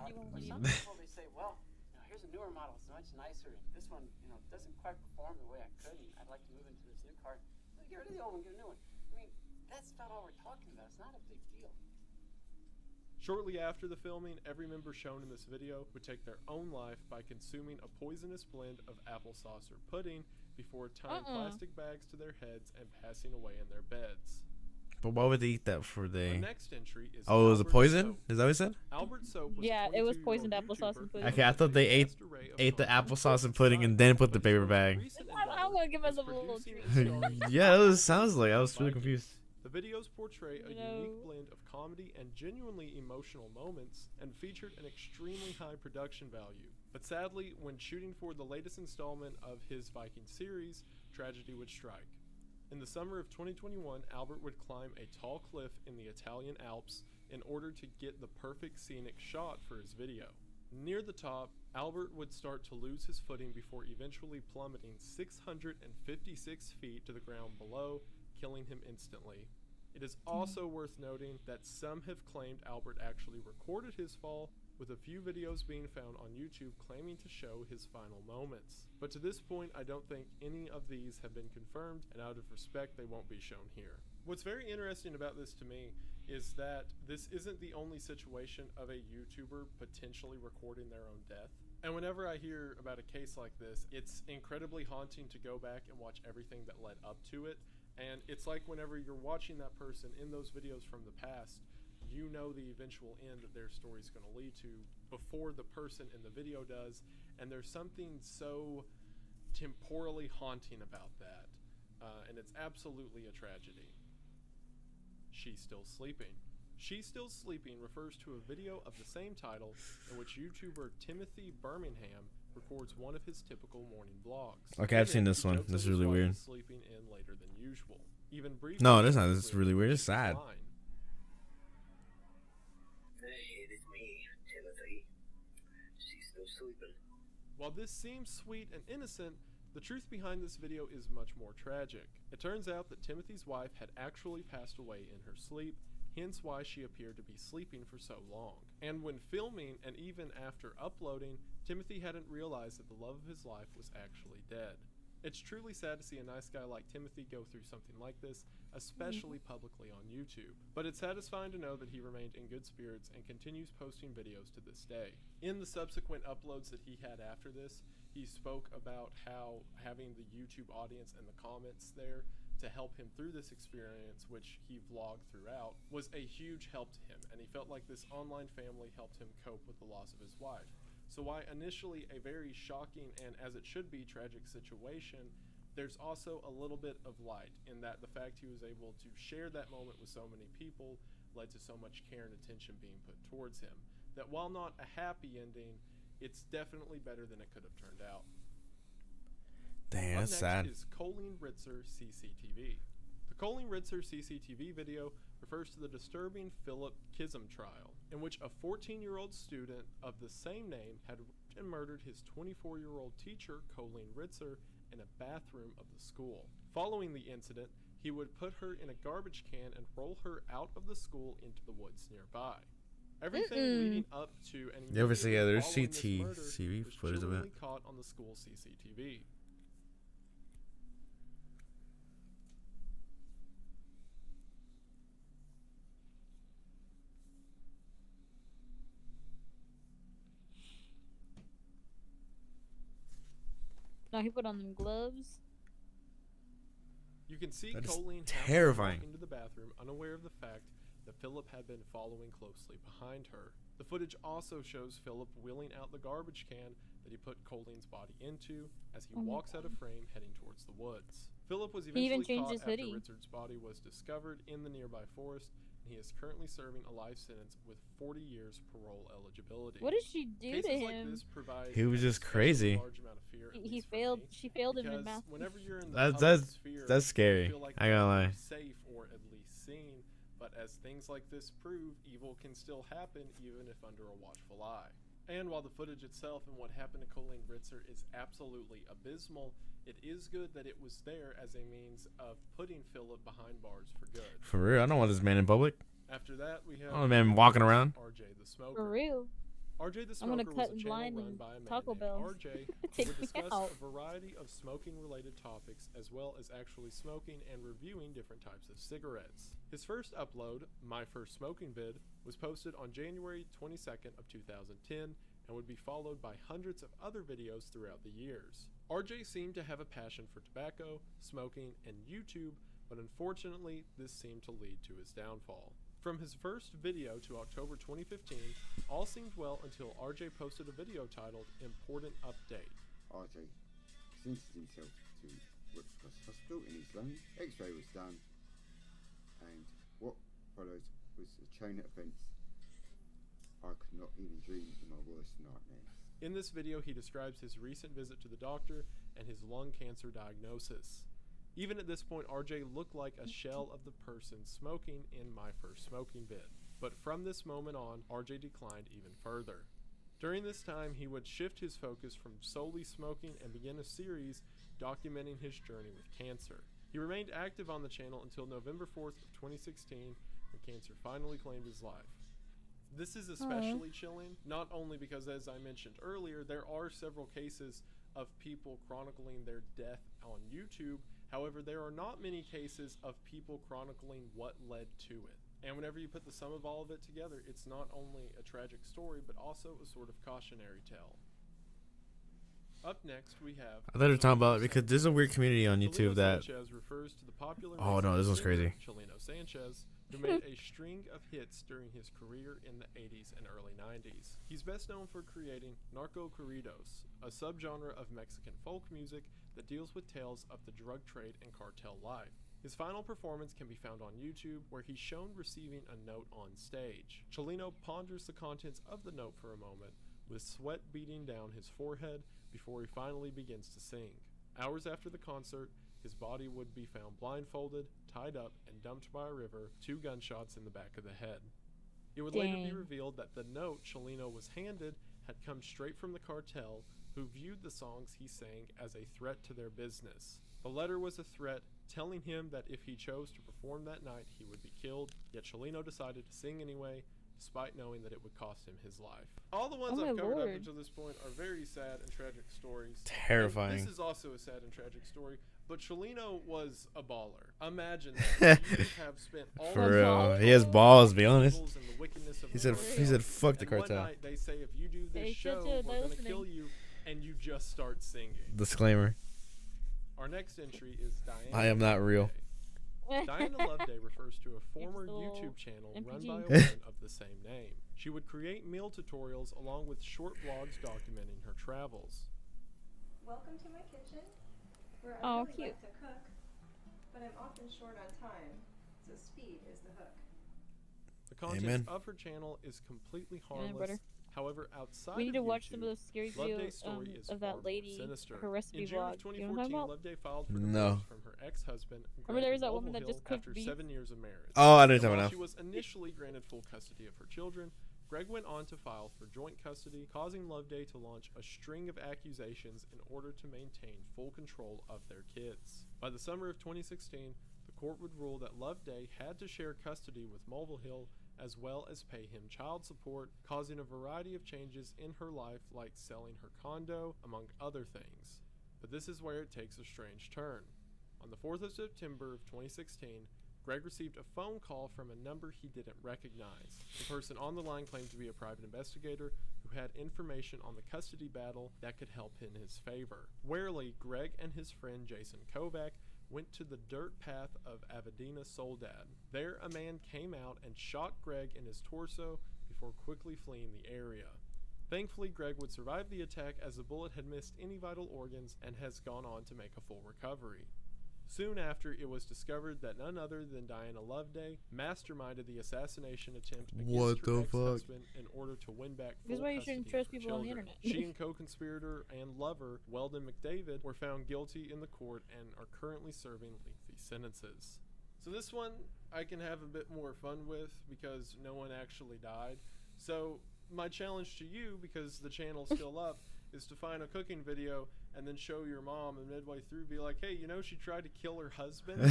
Some people, they say, well, you know, here's a newer model, it's much nicer, and this one, you know, doesn't quite perform the way I could, and I'd like to move into this new car. So get rid of the old one, get a new one. I mean, that's about all we're talking about. It's not a big deal. Shortly after the filming, every member shown in this video would take their own life by consuming a poisonous blend of applesauce or pudding before tying plastic bags to their heads and passing away in their beds. But why would they eat that for The the? next entry is Oh, it was a Albert poison. Soap. Is that what you said? Albert Soap was Yeah, a it was 22-year-old poisoned applesauce YouTuber and pudding. Okay, I thought they ate the applesauce and pudding and then put the paper bag. I'm gonna give myself a little treat. Yeah, that sounds like I was really confused. The videos portray a No. unique blend of comedy and genuinely emotional moments, and featured an extremely high production value. But sadly, when shooting for the latest installment of his Viking series, tragedy would strike. In the summer of 2021, Albert would climb a tall cliff in the Italian Alps in order to get the perfect scenic shot for his video. Near the top, Albert would start to lose his footing before eventually plummeting 656 feet to the ground below, killing him instantly. It is also worth noting that some have claimed Albert actually recorded his fall, with a few videos being found on YouTube claiming to show his final moments. But to this point, I don't think any of these have been confirmed, and out of respect, they won't be shown here. What's very interesting about this to me is that this isn't the only situation of a YouTuber potentially recording their own death. And whenever I hear about a case like this, it's incredibly haunting to go back and watch everything that led up to it. And it's like whenever you're watching that person in those videos from the past, you know the eventual end that their story is going to lead to before the person in the video does, and there's something so temporally haunting about that, and it's absolutely a tragedy. She's Still Sleeping. She's Still Sleeping refers to a video of the same title in which YouTuber Timothy Birmingham records one of his typical morning vlogs. Okay, I've In seen it, this he one. jokes This that is his really wife weird. is sleeping in later than usual. Even briefly, No, that's not. This is really weird. It's sad. line. Hey, it's me, Timothy. She's still sleeping. While this seems sweet and innocent, the truth behind this video is much more tragic. It turns out that Timothy's wife had actually passed away in her sleep, hence why she appeared to be sleeping for so long. And when filming, and even after uploading, Timothy hadn't realized that the love of his life was actually dead. It's truly sad to see a nice guy like Timothy go through something like this, especially publicly on YouTube. But it's satisfying to know that he remained in good spirits and continues posting videos to this day. In the subsequent uploads that he had after this, he spoke about how having the YouTube audience and the comments there to help him through this experience, which he vlogged throughout, was a huge help to him, and he felt like this online family helped him cope with the loss of his wife. So while initially a very shocking and, as it should be, tragic situation, there's also a little bit of light in that the fact he was able to share that moment with so many people led to so much care and attention being put towards him. That while not a happy ending, it's definitely better than it could have turned out. Damn, Up that's next sad. is Colleen Ritzer CCTV. The Colleen Ritzer CCTV video refers to the disturbing Philip Kism trial, in which a 14-year-old student of the same name had raped and murdered his 24-year-old teacher, Colleen Ritzer, in a bathroom of the school. Following the incident, he would put her in a garbage can and roll her out of the school into the woods nearby. Everything leading up to and You ever see immediately there's following this murder CCTV was footage of it? chillingly caught on the school CCTV. No, he put on them gloves. You can see That is Colleen terrifying. walk into the bathroom, unaware of the fact that Philip had been following closely behind her. The footage also shows Philip wheeling out the garbage can that he put Colleen's body into as he Oh my walks out of frame heading towards the woods. Philip was He even eventually changed caught his after hoodie. Richard's body was discovered in the nearby forest, and he is currently serving a life sentence with 40 years parole eligibility. What did she do Cases to like him? this provide He was an just especially crazy. large amount of fear, at He least for failed. me, She failed him in because math. whenever you're in the That's- public that's- sphere, that's scary. you feel like I gotta you're lie. safe or at least seen. But as things like this prove, evil can still happen even if under a watchful eye. And while the footage itself and what happened to Colleen Ritzer is absolutely abysmal, it is good that it was there as a means of putting Philip behind bars for good. For real, I don't want this man in public. After that, we have I don't want a man walking around. RJ the Smoker. For real. RJ the I'm Smoker gonna was cut a in channel line run and by a man Taco named Bell. RJ who Take would me discuss out. a variety of smoking-related topics as well as actually smoking and reviewing different types of cigarettes. His first upload, My First Smoking Vid, was posted on January 22nd of 2010 and would be followed by hundreds of other videos throughout the years. RJ seemed to have a passion for tobacco, smoking, and YouTube, but unfortunately this seemed to lead to his downfall. From his first video to October 2015, all seemed well until RJ posted a video titled Important Update. RJ presented himself to Whitcross Hospital in his lung. X-ray was done, and what followed was a chain of events I could not even dream in my worst nightmares. In this video, he describes his recent visit to the doctor and his lung cancer diagnosis. Even at this point, RJ looked like a shell of the person smoking in My First Smoking Vid. But from this moment on, RJ declined even further. During this time, he would shift his focus from solely smoking and begin a series documenting his journey with cancer. He remained active on the channel until November 4th of 2016, when cancer finally claimed his life. This is especially chilling, not only because, as I mentioned earlier, there are several cases of people chronicling their death on YouTube. However, there are not many cases of people chronicling what led to it. And whenever you put the sum of all of it together, it's not only a tragic story, but also a sort of cautionary tale. Up next, we have... I thought you were talking about, because there's a weird community on Chelino YouTube that... Sanchez refers to the popular Oh no, this one's crazy. Chelino Sanchez, who made a string of hits during his career in the 80s and early 90s. He's best known for creating Narco Corridos, a subgenre of Mexican folk music that deals with tales of the drug trade and cartel life. His final performance can be found on YouTube, where he's shown receiving a note on stage. Chelino ponders the contents of the note for a moment, with sweat beading down his forehead before he finally begins to sing. Hours after the concert, his body would be found blindfolded, tied up, and dumped by a river, 2 gunshots in the back of the head. It would later be Dang. revealed that the note Chelino was handed had come straight from the cartel, who viewed the songs he sang as a threat to their business. The letter was a threat, telling him that if he chose to perform that night, he would be killed, yet Chelino decided to sing anyway, despite knowing that it would cost him his life. All the ones Oh I've my covered up lord. until this point are very sad and tragic stories. Terrifying. And this is also a sad and tragic story, but Chelino was a baller. Imagine that. You have spent all For the real. time He has balls, to be the honest. evils and the wickedness of He the said, cartel, fuck the and one cartel. night they say, if you do this Hey, show, Judge, we're going to listening. kill you, and you just start singing. Disclaimer. Our next entry is Diana. I am not real. Loveday. Diana Loveday refers to a former It's a little YouTube channel run MPG. by a woman of the same name. She would create meal tutorials along with short vlogs documenting her travels. Welcome to my kitchen, where I Oh, really cute. like to cook, but I'm often short on time, so speed is the hook. The content Amen. of her channel is completely Amen, harmless. brother. However, outside We need of to watch YouTube, some of those scary Loveday's videos story is of far that more lady, sinister. her recipe In June vlog. of You know what I'm 2014, talking about? Loveday filed for No. divorce from her ex-husband. Remember there was that Greg woman that just Mulvihill, cooked after beef? 7 years of marriage. Oh, I know And what you're talking while about she was initially granted full custody of her children, Greg went on to file for joint custody, causing Loveday to launch a string of accusations in order to maintain full control of their kids. By the summer of 2016, the court would rule that Loveday had to share custody with Mulvihill, as well as pay him child support, causing a variety of changes in her life, like selling her condo, among other things. But this is where it takes a strange turn. On the 4th of September of 2016, Greg received a phone call from a number he didn't recognize. The person on the line claimed to be a private investigator who had information on the custody battle that could help in his favor. Warily, Greg and his friend Jason Kovac went to the dirt path of Avedina Soledad. There, a man came out and shot Greg in his torso before quickly fleeing the area. Thankfully, Greg would survive the attack as the bullet had missed any vital organs and has gone on to make a full recovery. Soon after, it was discovered that none other than Diana Loveday masterminded the assassination attempt What against her the fuck? ex-husband in order to win back This is full why you custody shouldn't of trust her people on the children. internet. She and co-conspirator and lover Weldon McDavid were found guilty in the court and are currently serving lengthy sentences. So this one I can have a bit more fun with because no one actually died. So my challenge to you, because the channel's still up, is to find a cooking video and then show your mom, and midway through be like, hey, you know, she tried to kill her husband.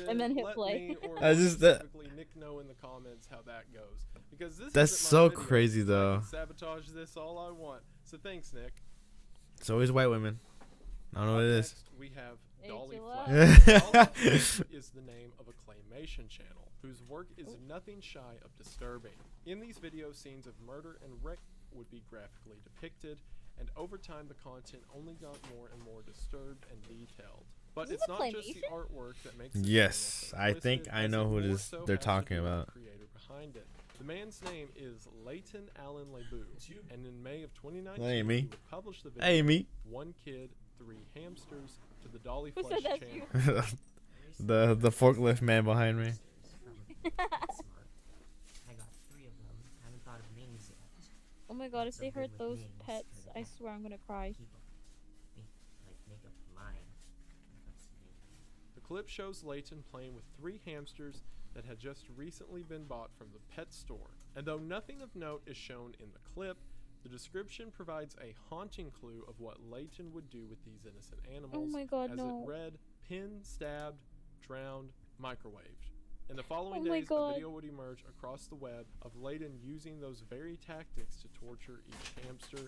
And then hit let play. me, or I more just- specifically Nick, know in the comments how that goes. Because this That's isn't so my video. crazy, I though. can sabotage this all I want. So thanks, Nick. It's always white women. I don't know what it is. Next, we have Hey, Dolly chill Flash. out. Dolly Flash is the name of a claymation channel whose work is nothing shy of disturbing. In these videos, scenes of murder and rape would be graphically depicted, and over time the content only got more and more disturbed and detailed. But Is it's this not just the claymation? artwork that makes this Yes, channel so I think twisted, I as know who it more is so they're has to talking do with about. the creator behind it. The man's name is Leighton Allen LeBou, and in May of 2019 That ain't me. he would publish the video Hey, me. One Kid, Three Hamsters to the Dolly Who Flash said that's channel. you? the forklift man behind me. I got 3 of them. I haven't thought of names yet. Oh my god, if So they good hurt with those names, pets, they're I swear I'm gonna cry. Keep 'em. Make up mine. That's the name. The clip shows Leighton playing with 3 hamsters that had just recently been bought from the pet store. And though nothing of note is shown in the clip, the description provides a haunting clue of what Leighton would do with these innocent animals. Oh my god, as no. it read, pinned, stabbed, drowned, microwaved. In the following Oh my days, a God. video would emerge across the web of Leighton using those very tactics to torture each hamster,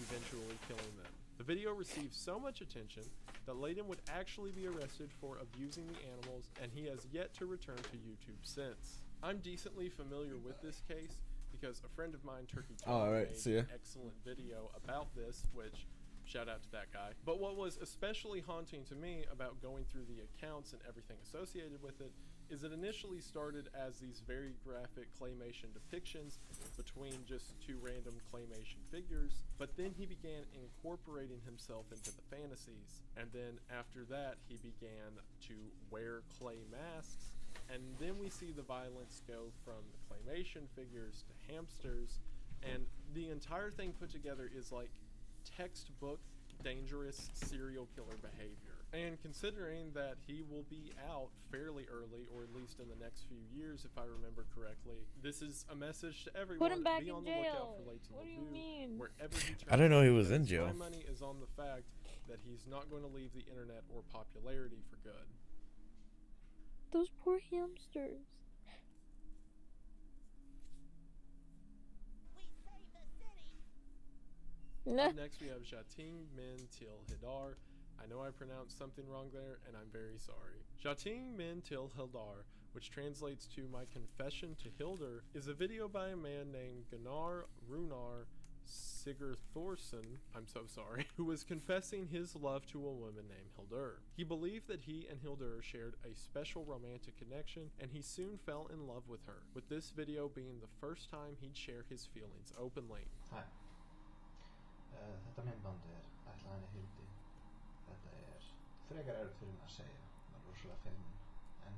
eventually killing them. The video received so much attention that Leighton would actually be arrested for abusing the animals, and he has yet to return to YouTube since. I'm decently familiar with this case because a friend of mine, Turkey Tom, Oh, alright, made see ya. an excellent video about this, which shout out to that guy. But what was especially haunting to me about going through the accounts and everything associated with it is it initially started as these very graphic claymation depictions between just 2 random claymation figures, but then he began incorporating himself into the fantasies, and then after that he began to wear clay masks, and then we see the violence go from the claymation figures to hamsters, and the entire thing put together is like textbook dangerous serial killer behavior. And considering that he will be out fairly early, or at least in the next few years if I remember correctly, this is a message to everyone. Put him back be in on the lookout jail. for Leighton What do you LeBou mean? wherever he turns I didn't know he up, was in because jail. My money is on the fact that he's not going to leave the internet or popularity for good. Those poor hamsters. Up next we have Jating Min Til Hidar. I know I pronounced something wrong there, and I'm very sorry. Jating Min Til Hildar, which translates to My Confession to Hildur, is a video by a man named Gunnar Runar Sigurþórsson, I'm so sorry, who was confessing his love to a woman named Hildur. He believed that he and Hildur shared a special romantic connection, and he soon fell in love with her, with this video being the first time he'd share his feelings openly. Hi. Þetta myndbandi ætlað henni Hildi. Þetta frekar erfitt fyrir mig að segja. Það rosalega feimin. En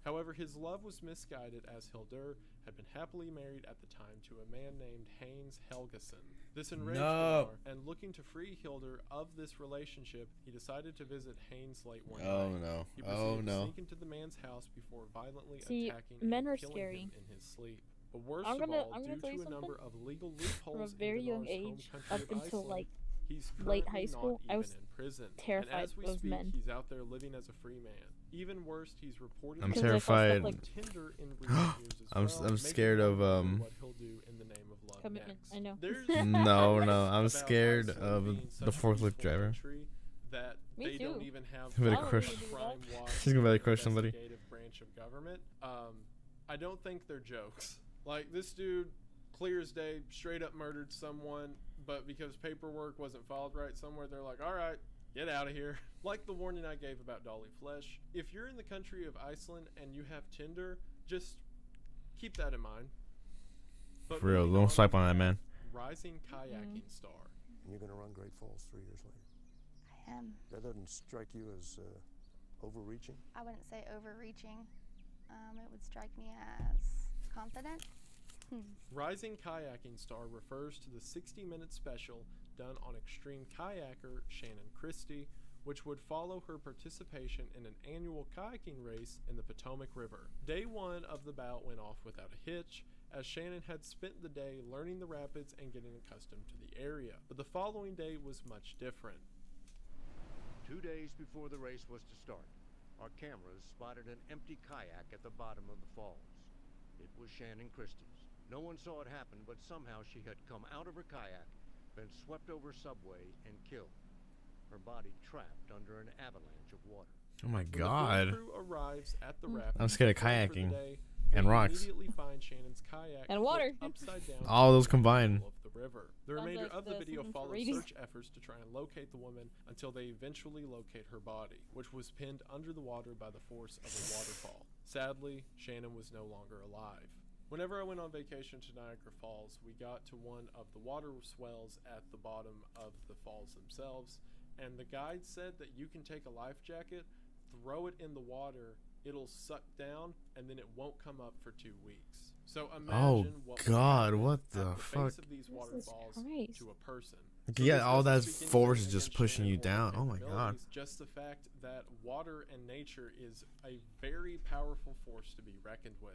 However, his love was misguided as Hildur had been happily married at the time to a man named Haynes Helgeson. This enraged No. Gunnar, and looking to free Hildur of this relationship, he decided to visit Haynes late one Oh, night. no. He Oh, proceeded to no. sneak into the man's house before violently See, attacking men and are killing scary. him in his sleep. But worst I'm gonna of all, tell due you to a number something. of legal From a loopholes very in young Gunnar's home age country up of until Iceland, like he's late high currently school, not I even was in prison. terrified and as we of speak, men. he's out there living as a free man. Even worse, he's reported I'm to terrified. Tinder in recent years as I'm well, I'm making scared me of wonder what he'll do in the name of love Commitment. next. I know. There's No, myths I'm about scared Iceland of being the such a forklift peaceful driver. country that Me they don't too. even have He's gonna a crush- crime watch He's gonna or crush somebody. investigative branch of government. I don't think they're jokes. Like, this dude, clear as day, straight up murdered someone, but because paperwork wasn't filed right somewhere, they're like, all right, get out of here. Like the warning I gave about Dolly Flesh, if you're in the country of Iceland and you have Tinder, just keep that in mind. But For real, moving don't on, swipe we on that, have man. Rising kayaking star. You're going to run Great Falls 3 years later. I am. That doesn't strike you as overreaching? I wouldn't say overreaching. It would strike me as confident. Rising Kayaking Star refers to the 60-minute special done on extreme kayaker Shannon Christie, which would follow her participation in an annual kayaking race in the Potomac River. Day one of the bout went off without a hitch, as Shannon had spent the day learning the rapids and getting accustomed to the area. But the following day was much different. 2 days before the race was to start, our cameras spotted an empty kayak at the bottom of the falls. It was Shannon Christie's. No one saw it happen, but somehow she had come out of her kayak, been swept over subway, and killed. Her body trapped under an avalanche of water. Oh my When the god. film crew arrives at the rapids I'm scared of for the kayaking day, and they rocks. immediately find Shannon's kayak And water. flipped upside down All those in the combined. middle of the river. The Sounds remainder like of the the video Sims follows reading. search efforts to try and locate the woman until they eventually locate her body, which was pinned under the water by the force of a waterfall. Sadly, Shannon was no longer alive. Whenever I went on vacation to Niagara Falls, we got to one of the water swells at the bottom of the falls themselves, and the guide said that you can take a life jacket, throw it in the water, it'll suck down, and then it won't come up for 2 weeks. So imagine what would god, happen what at the base fuck? of these Jesus waterfalls Christ. to a person. Yeah, this all doesn't that speak force anything is just against pushing you Shannon or her down. Oh my god. capabilities, just the fact that water and nature is a very powerful force to be reckoned with.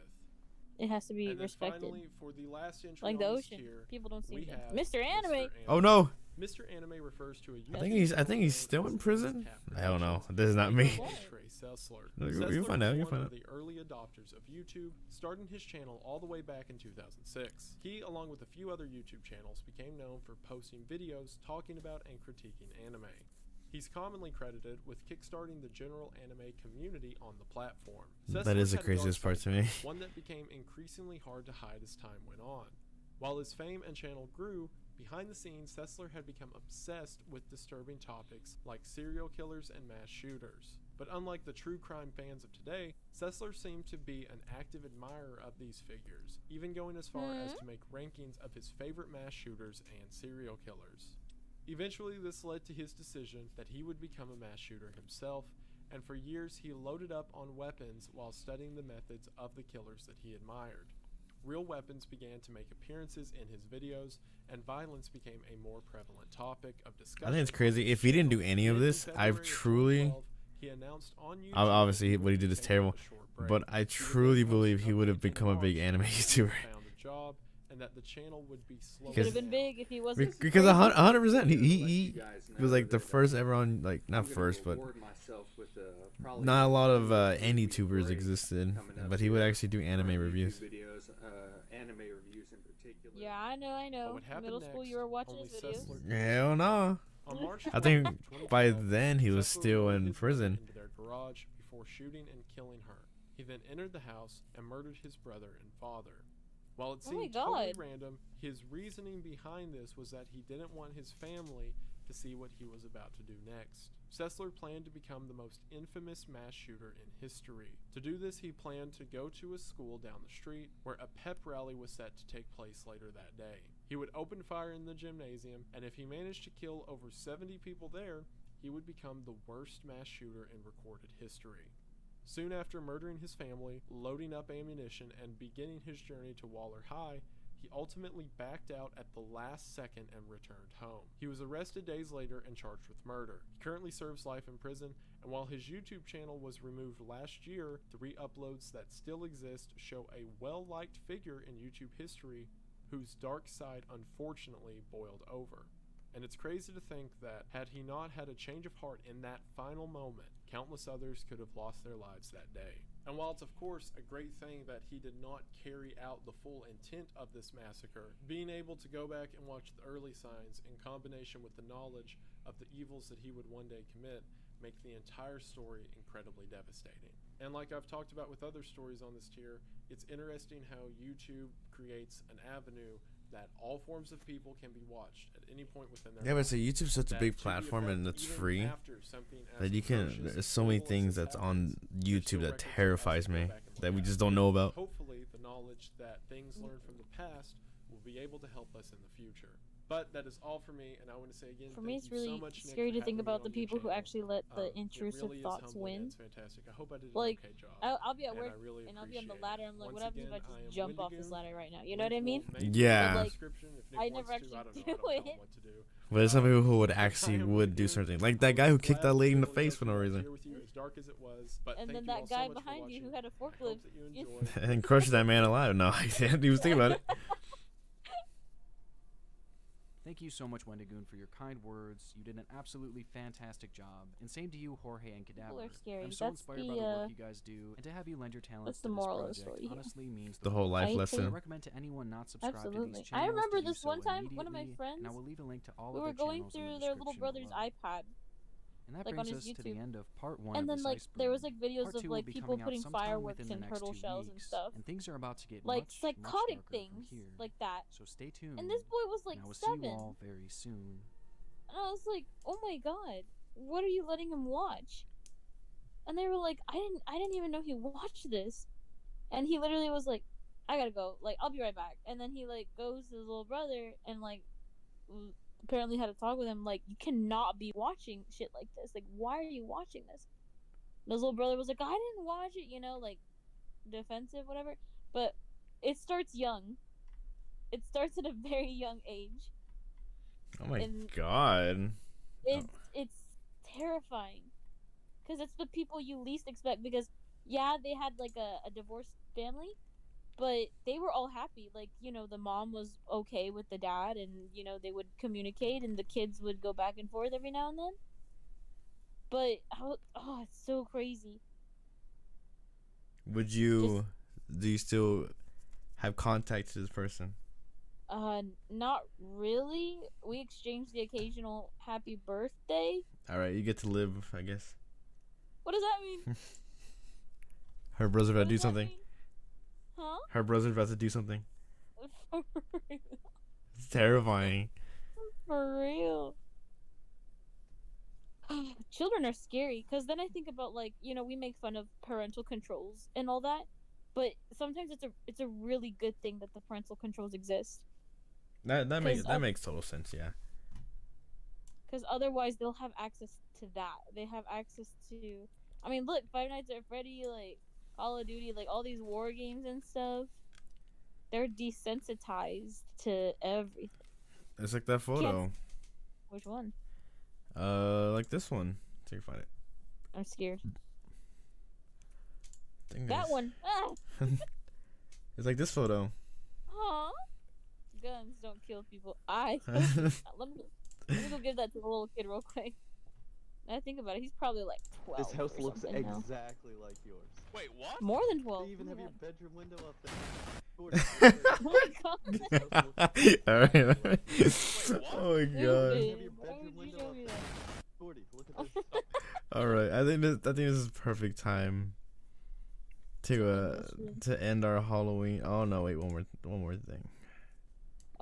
It has to be And then respected. finally, for the last entry Like the on this ocean. tier, People don't we see that. have Mr. Anime. Oh no. Mr. Anime refers to a I YouTube think he's channel still known in as prison. Captain I don't know. Productions, This is not made me. by Trey Sessler. You'll Sessler find out, was you'll one find of out. the early adopters of YouTube, starting his channel all the way back in 2006. He, along with a few other YouTube channels, became known for posting videos talking about and critiquing anime. He's commonly credited with kickstarting the general anime community on the platform. That Sessler is the had a dark craziest part side, to me. one that became increasingly hard to hide as time went on. While his fame and channel grew, behind the scenes, Sessler had become obsessed with disturbing topics like serial killers and mass shooters. But unlike the true crime fans of today, Sessler seemed to be an active admirer of these figures, even going as far as to make rankings of his favorite mass shooters and serial killers. Eventually, this led to his decision that he would become a mass shooter himself, and for years he loaded up on weapons while studying the methods of the killers that he admired. Real weapons began to make appearances in his videos, and violence became a more prevalent topic of discussion. I think it's crazy. If he didn't do any of this, I've truly. He announced on YouTube Obviously, what he did is terrible, but I truly believe he would have become a big anime YouTuber. found a job, and that the channel would be slowly Could have been big if he wasn't. Because 100%, he was like the first ever on, like, not first, but not a lot of indie tubers existed, but he would actually do anime reviews. Videos, anime reviews in particular. Yeah, I know. Middle school, you were watching his videos. Hell no. On March I think 2012, by then he was Sessler still loaded in his prison. weapon into their garage before shooting and killing her. He then entered the house and murdered his brother and father. While it Oh my seemed totally God. random, his reasoning behind this was that he didn't want his family to see what he was about to do next. Sessler planned to become the most infamous mass shooter in history. To do this, he planned to go to a school down the street where a pep rally was set to take place later that day. He would open fire in the gymnasium, and if he managed to kill over 70 people there, he would become the worst mass shooter in recorded history. Soon after murdering his family, loading up ammunition, and beginning his journey to Waller High, he ultimately backed out at the last second and returned home. He was arrested days later and charged with murder. He currently serves life in prison, and while his YouTube channel was removed last year, the re-uploads that still exist show a well-liked figure in YouTube history whose dark side unfortunately boiled over. And it's crazy to think that had he not had a change of heart in that final moment, countless others could have lost their lives that day. And while it's of course a great thing that he did not carry out the full intent of this massacre, being able to go back and watch the early signs in combination with the knowledge of the evils that he would one day commit make the entire story incredibly devastating. And like I've talked about with other stories on this tier, it's interesting how YouTube creates an avenue that all forms of people can be watched at any point within their Yeah, but so lives. YouTube's such a That big to be platform and effective it's even free after something as that you can. atrocious There's so many as things this that's on happens, YouTube that records terrifies that has to me go back and that look we at. just don't know about. Hopefully, the knowledge that things learned from the past will be able to help us in the future. But that is all for me, and I want to say again, For me, thank it's you so really much, Nick, scary for to think having me about on the your people who channel. actually let the It intrusive really is thoughts humbling and win. it's fantastic. I hope I did Like, an okay job. I'll be at and work I really and I'll be on the appreciate ladder. it. I'm like, Once what happens if I again, just am jump off this Wendigoon. ladder right now? You know what I Link mean? will maybe Yeah. But, be in the like, description if Nick I wants never to. actually I don't know. do I don't tell him it. what to do. But there's some people who would I actually am would do Wendigoon. something. Like that guy who kicked that Glad lady in the to be able to face go for no through that reason. year with you, as dark as it was. But And thank then you all that so guy much for behind you who watching. had a I hope forklift. that you enjoyed. And crushed that man alive. No, I didn't even think about it. Thank you so much, Wendigoon, for your kind words. You did an absolutely fantastic job. And same to you, Jorge and Cadaver. People are scary. I'm so That's inspired the, by the work you guys do, and to have you lend your talents that's to the this moral of the project story here. honestly means The whole life world. lesson. I recommend to anyone not subscribed to Absolutely. these channels I remember to do this so one time, one of my immediately, friends, and I will leave a link to all we of were their going channels in through the their little description brother's below. iPad. And that Like on brings his us to the YouTube. end of part 1 And of then this like iceberg. there was like videos Part of 2 will like be people coming out putting sometime fireworks within the and next turtle 2 shells and weeks, stuff. and things are about to get Like much psychotic darker things from here. like that. So stay tuned. And this boy was like and I will 7. see you all very soon. And I was like, oh my god, what are you letting him watch? And they were like, I didn't even know he watched this. And he literally was like, I gotta go, like I'll be right back. And then he like goes to his little brother and like apparently had a talk with him, like, you cannot be watching shit like this. Like, why are you watching this? And his little brother was like, I didn't watch it, you know, like defensive, whatever. But it starts young. It starts at a very young age. Oh my And god. it's terrifying because it's the people you least expect. Because yeah, they had like a divorced family, but they were all happy. Like, you know, the mom was okay with the dad, and you know they would communicate, and the kids would go back and forth every now and then. But it's so crazy. Would you do you still have contact to this person? Not really. We exchanged the occasional happy birthday. Alright, you get to live, I guess. What does that mean? Her brother's about to do does that something. mean? Huh? Her brother's about to do something. For real. It's terrifying. For real. Children are scary because then I think about, like, you know, we make fun of parental controls and all that, but sometimes it's a really good thing that the parental controls exist. That makes total sense, yeah. Because otherwise they'll have access to that. They have access to, I mean, look, Five Nights at Freddy, like Call of Duty, like all these war games and stuff. They're desensitized to everything. It's like that photo. Which one? Like this one. So you find it. I'm scared. Thing That is- one. Ah! It's like this photo. Huh? Guns don't kill people. Let me go give that to the little kid real quick. Now I think about it, he's probably like 12. This house or looks something now. exactly like yours. Wait, what? More than 12. They even Oh have my your God. bedroom window up there. Oh my god. Alright. Oh my god. Stupid. Why would you show me that? 40, look at this. Alright, I think this is perfect time to end our Halloween. Oh no, wait, one more thing.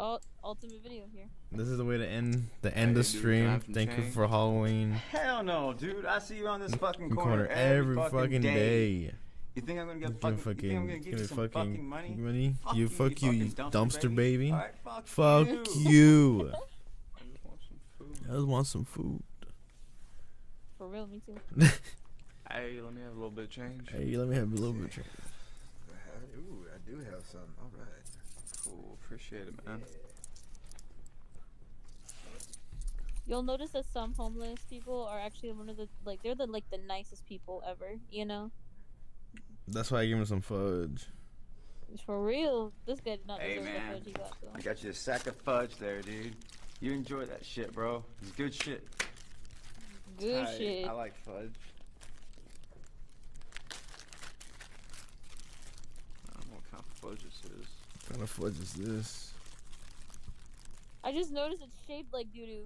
Oh, ultimate video here. This is the way to end the stream. Thank you for Halloween. Hell no, dude. I see you on this fucking Corner corner every fucking day. You think I'm gonna get You fucking? You think I'm gonna give you some fucking money? Fuck you, you dumpster baby. Alright, Fuck you. you. I just want some food. For real, me too. Hey, let me have a little bit of change. Hey, let me have a little bit of change. Ooh, I do have some. All right. Cool. Appreciate it, man. You'll notice that some homeless people are actually one of the, like, they're the nicest people ever, you know? That's why I gave him some fudge. For real. This guy did not Hey deserve the man, fudge he got, though. I got you a sack of fudge there, dude. You enjoy that shit, bro. It's good shit. Good shit. I like fudge. I don't know what kind of fudge this is. What kind of fudge is this? I just noticed it's shaped like doo-doo.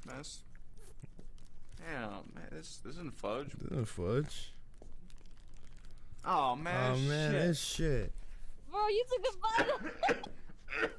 Mess. Damn, man, this isn't fudge. This isn't fudge. Oh man, Oh man, shit. this shit. Bro, you took a bite.